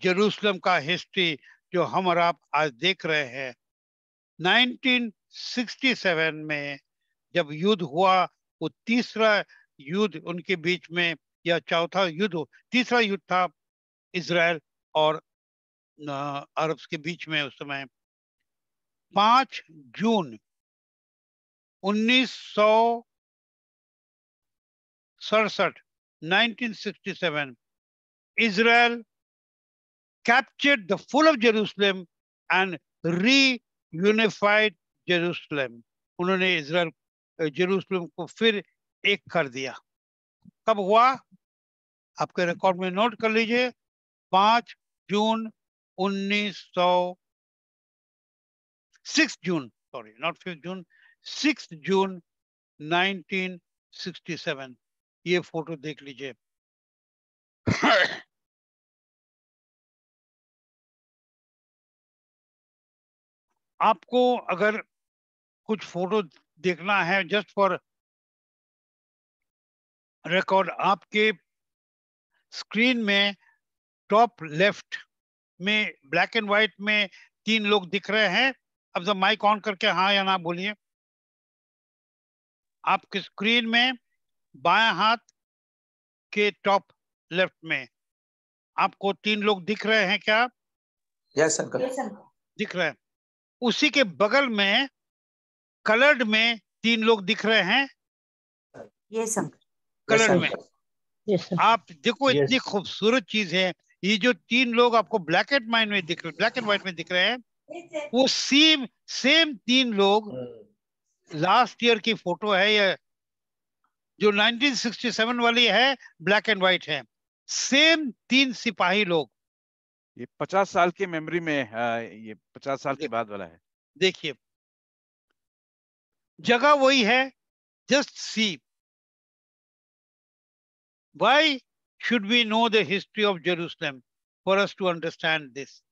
जेरूसलम का हिस्ट्री जो हम और आप आज देख रहे हैं। 1967 में जब युद्ध हुआ, वो तीसरा युद्ध उनके बीच में, या चौथा युद्ध, तीसरा युद्ध था इजराइल और अरब के बीच में। उस समय 5 जून 1967, 1967, Israel captured the full of Jerusalem and reunified Jerusalem. उन्होंने इजराइल जेरूसलम को फिर एक कर दिया। कब हुआ? आपके रिकॉर्ड में नोट कर लीजिए, 5 जून 6 जून, सॉरी नॉट 5 जून, 6 जून 1967। ये फोटो देख लीजिए। आपको अगर कुछ फोटो देखना है जस्ट फॉर रिकॉर्ड, आपके स्क्रीन में टॉप लेफ्ट में ब्लैक एंड व्हाइट में 3 लोग दिख रहे हैं। अब जब माइक ऑन करके हाँ या ना बोलिए। आपके स्क्रीन में बाएं हाथ के टॉप लेफ्ट में आपको 3 लोग दिख रहे हैं क्या? यस अंकल, दिख रहे हैं। उसी के बगल में कलर्ड में 3 लोग दिख रहे हैं। यस अंकल, कलर्ड में आप देखो, Yes. इतनी खूबसूरत चीज है। ये जो 3 लोग आपको ब्लैक एंड व्हाइट में दिख रहे, ब्लैक एंड व्हाइट में दिख रहे हैं, वो सेम 3 लोग लास्ट ईयर की फोटो है। ये जो 1967 वाली है ब्लैक एंड व्हाइट है। सेम 3 सिपाही लोग। ये 50 साल की मेमोरी में ये 50 साल के बाद वाला है। देखिए, जगह वही है। Just see, why should we know the history of Jerusalem for us to understand this?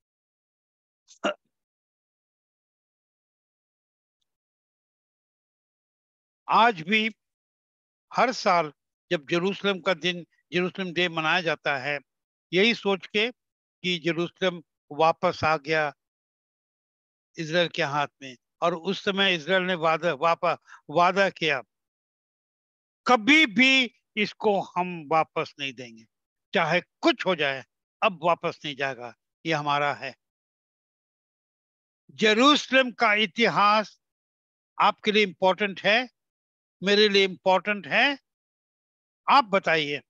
आज भी हर साल जब जेरूसलम का दिन, जेरूसलम डे मनाया जाता है, यही सोच के कि जेरूसलम वापस आ गया इजराइल के हाथ में। और उस समय इजराइल ने वादा किया, कभी भी इसको हम वापस नहीं देंगे, चाहे कुछ हो जाए, अब वापस नहीं जाएगा, ये हमारा है। जेरूसलम का इतिहास आपके लिए इंपॉर्टेंट है, मेरे लिए इंपॉर्टेंट है। आप बताइए,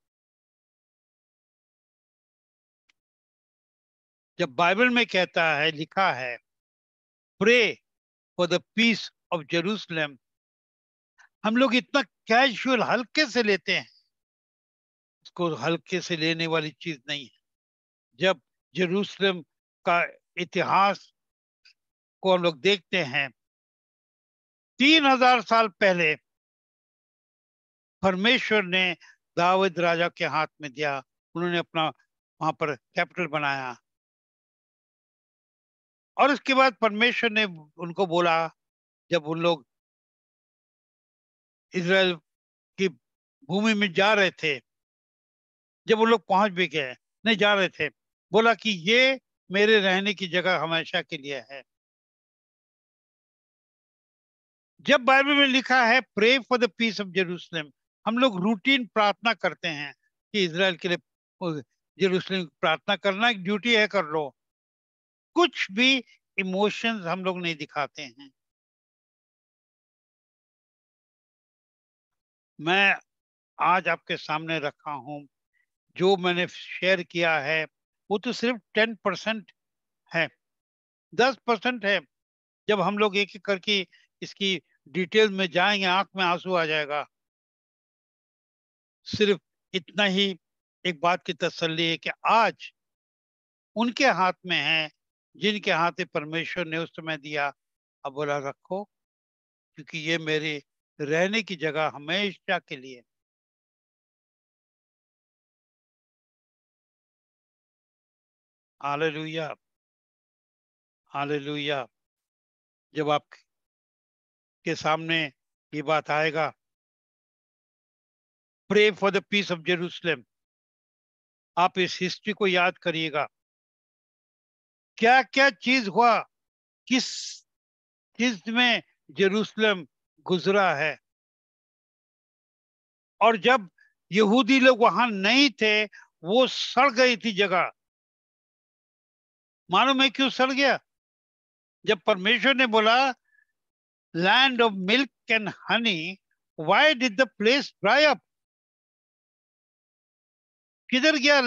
जब बाइबल में कहता है, लिखा है, pray for the peace of Jerusalem, हम लोग इतना कैजुअल, हल्के से लेते हैं। इसको हल्के से लेने वाली चीज नहीं है। जब जेरूसलम का इतिहास को हम लोग देखते हैं 3000 साल पहले परमेश्वर ने दाऊद राजा के हाथ में दिया, उन्होंने अपना वहां पर कैपिटल बनाया और उसके बाद परमेश्वर ने उनको बोला, जब उन लोग इजराइल की भूमि में जा रहे थे, जब उन लोग पहुंच भी गए, नहीं जा रहे थे, बोला कि ये मेरे रहने की जगह हमेशा के लिए है। जब बाइबल में लिखा है pray for the peace of Jerusalem, हम लोग रूटीन प्रार्थना करते हैं कि इजराइल के लिए जेरूसलम प्रार्थना करना एक ड्यूटी है, कर लो। कुछ भी इमोशंस हम लोग नहीं दिखाते हैं। मैं आज आपके सामने रखा हूं, जो मैंने शेयर किया है वो तो सिर्फ 10% है, 10% है। जब हम लोग एक एक करके इसकी डिटेल में जाएंगे, आंख में आंसू आ जाएगा। सिर्फ इतना ही एक बात की तसल्ली है कि आज उनके हाथ में है जिनके हाथ में परमेश्वर ने उस समय दिया। अब बोला रखो, क्योंकि ये मेरे रहने की जगह हमेशा के लिए। Hallelujah, hallelujah. जब आपके सामने ये बात आएगा, pray for the peace of Jerusalem, आप इस हिस्ट्री को याद करिएगा, क्या क्या चीज हुआ, किस चीज में जेरूसलम गुजरा है। और जब यहूदी लोग वहां नहीं थे, वो सड़ गई थी जगह। मालूम है क्यों सड़ गया? जब परमेश्वर ने बोला land of milk and honey, why did the place dry up? किधर गया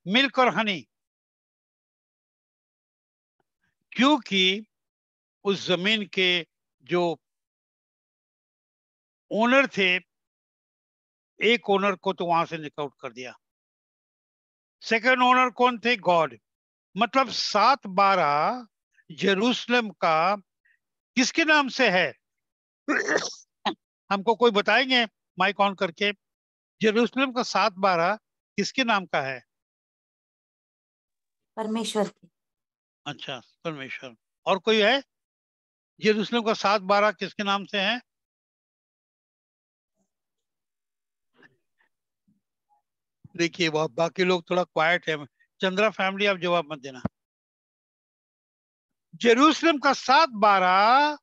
मिल्क और हनी? क्योंकि उस जमीन के जो ओनर थे, एक ओनर को तो वहां से निकआउट कर दिया। सेकंड ओनर कौन थे? गॉड। मतलब 7-12 जेरूसलम का किसके नाम से है? हमको कोई बताएंगे माइक ऑन करके? जेरूसलम का 7-12 किसके नाम का है? परमेश्वर की। अच्छा, परमेश्वर। और कोई है? जेरूसलम का 7-12 किसके नाम से है? देखिए, बाकी लोग थोड़ा क्वाइट है। चंद्रा फैमिली, आप जवाब मत देना। जेरूसलम का 7-12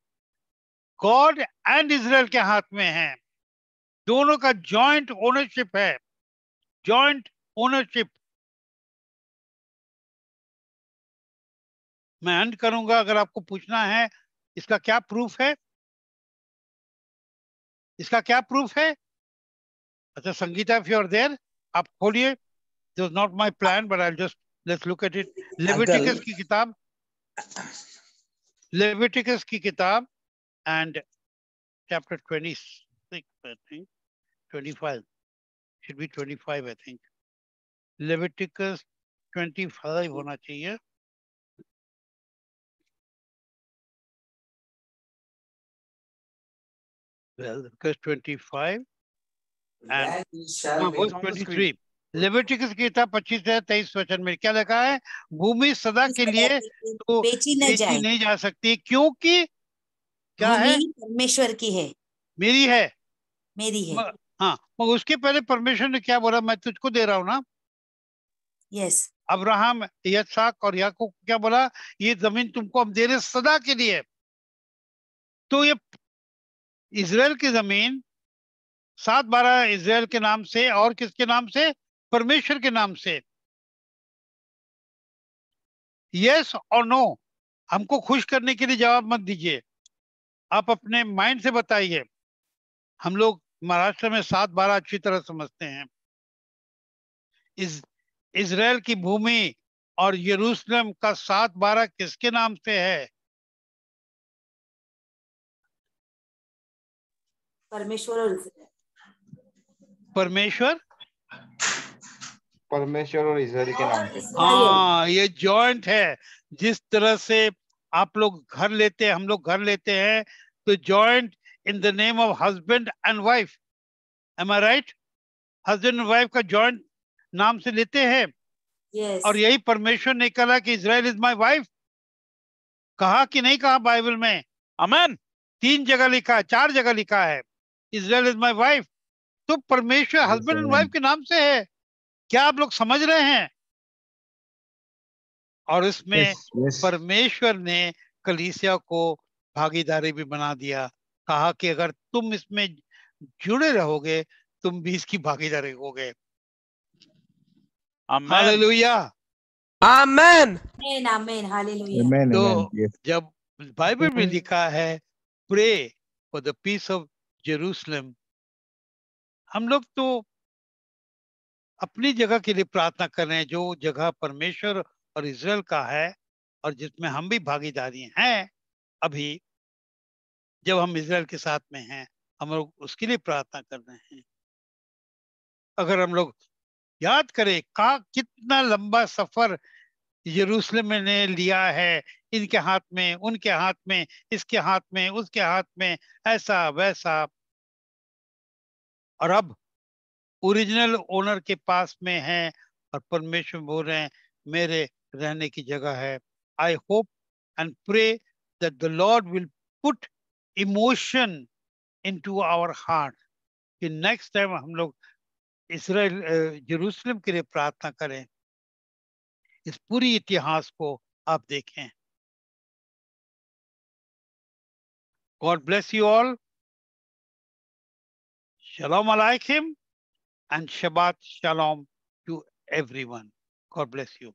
गॉड एंड इजराइल के हाथ में है। दोनों का जॉइंट ओनरशिप है, जॉइंट ओनरशिप। मैं एंड करूंगा। अगर आपको पूछना है इसका क्या प्रूफ है, इसका क्या प्रूफ है? अच्छा Sangeeta, if you are there, आप खोलिए। This was not my plan, but I just let's look at it. Leviticus की किताब, लेविटिकस की किताब and chapter 26, I think 25 should be 25, I think. Leviticus 25 होना चाहिए। Well, Leviticus 25 and verse 23. Leviticus की किताब 25-23 वचन में क्या लिखा है? भूमि सदा के लिए तो बेची नहीं जा सकती, क्योंकि क्या है? परमेश्वर की है, मेरी है, मेरी है। हाँ, मगर उसके पहले परमेश्वर ने क्या बोला? मैं तुझको दे रहा हूं ना। यस। अब्राहम, इसहाक और याकूब को क्या बोला? ये जमीन तुमको हम दे रहे सदा के लिए। तो ये इजराइल की जमीन 7-12 इजराइल के नाम से, और किसके नाम से? परमेश्वर के नाम से। यस और नो? हमको खुश करने के लिए जवाब मत दीजिए, आप अपने माइंड से बताइए। हम लोग महाराष्ट्र में 7-12 अच्छी तरह समझते हैं। इजराइल की भूमि और यरूशलेम का 7-12 किसके नाम से है? परमेश्वर और परमेश्वर, परमेश्वर और इजराइल के नाम पे। हाँ, ये जॉइंट है। जिस तरह से आप लोग घर लेते हैं, हम लोग घर लेते हैं, तो joint in the name of husband and wife, am I right? Husband and wife का जॉइंट नाम से लेते हैं। Yes. और यही परमेश्वर ने कहा कि इजराइल इज माय वाइफ। कहा कि नहीं कहा बाइबल में? आमेन। 3 जगह लिखा है, 4 जगह लिखा है, इजराइल इज माय वाइफ। तो परमेश्वर हस्बैंड एंड वाइफ के नाम से है। क्या आप लोग समझ रहे हैं? और इसमें परमेश्वर ने कलीसिया को भागीदारी भी बना दिया। कहा कि अगर तुम इसमें जुड़े रहोगे, तुम भी इसकी भागीदारी होगे। Amen. Hallelujah. Amen. Amen. Amen. Hallelujah. Amen. तो Amen. Yes. जब बाइबल में लिखा है pray for the peace of Jerusalem, हम लोग तो अपनी जगह के लिए प्रार्थना कर रहे हैं, जो जगह परमेश्वर और इजराइल का है और जिसमें हम भी भागीदारी हैं। अभी जब हम इजराइल के साथ में हैं, हम लोग उसके लिए प्रार्थना कर रहे हैं। अगर हम लोग याद करें कितना लंबा सफर यरूशलेम ने लिया है, इनके हाथ में, उनके हाथ में, इसके हाथ में, उसके हाथ में, ऐसा वैसा। और अब ओरिजिनल ओनर के पास में है और परमेश्वर बोल रहे हैं मेरे रहने की जगह है। I hope and pray that the Lord will put emotion into our heart कि नेक्स्ट टाइम हम लोग इजराइल यरूशलेम के लिए प्रार्थना करें। इस पूरी इतिहास को आप देखें। God bless you all. Shalom Aleichem and Shabbat Shalom to everyone. God bless you.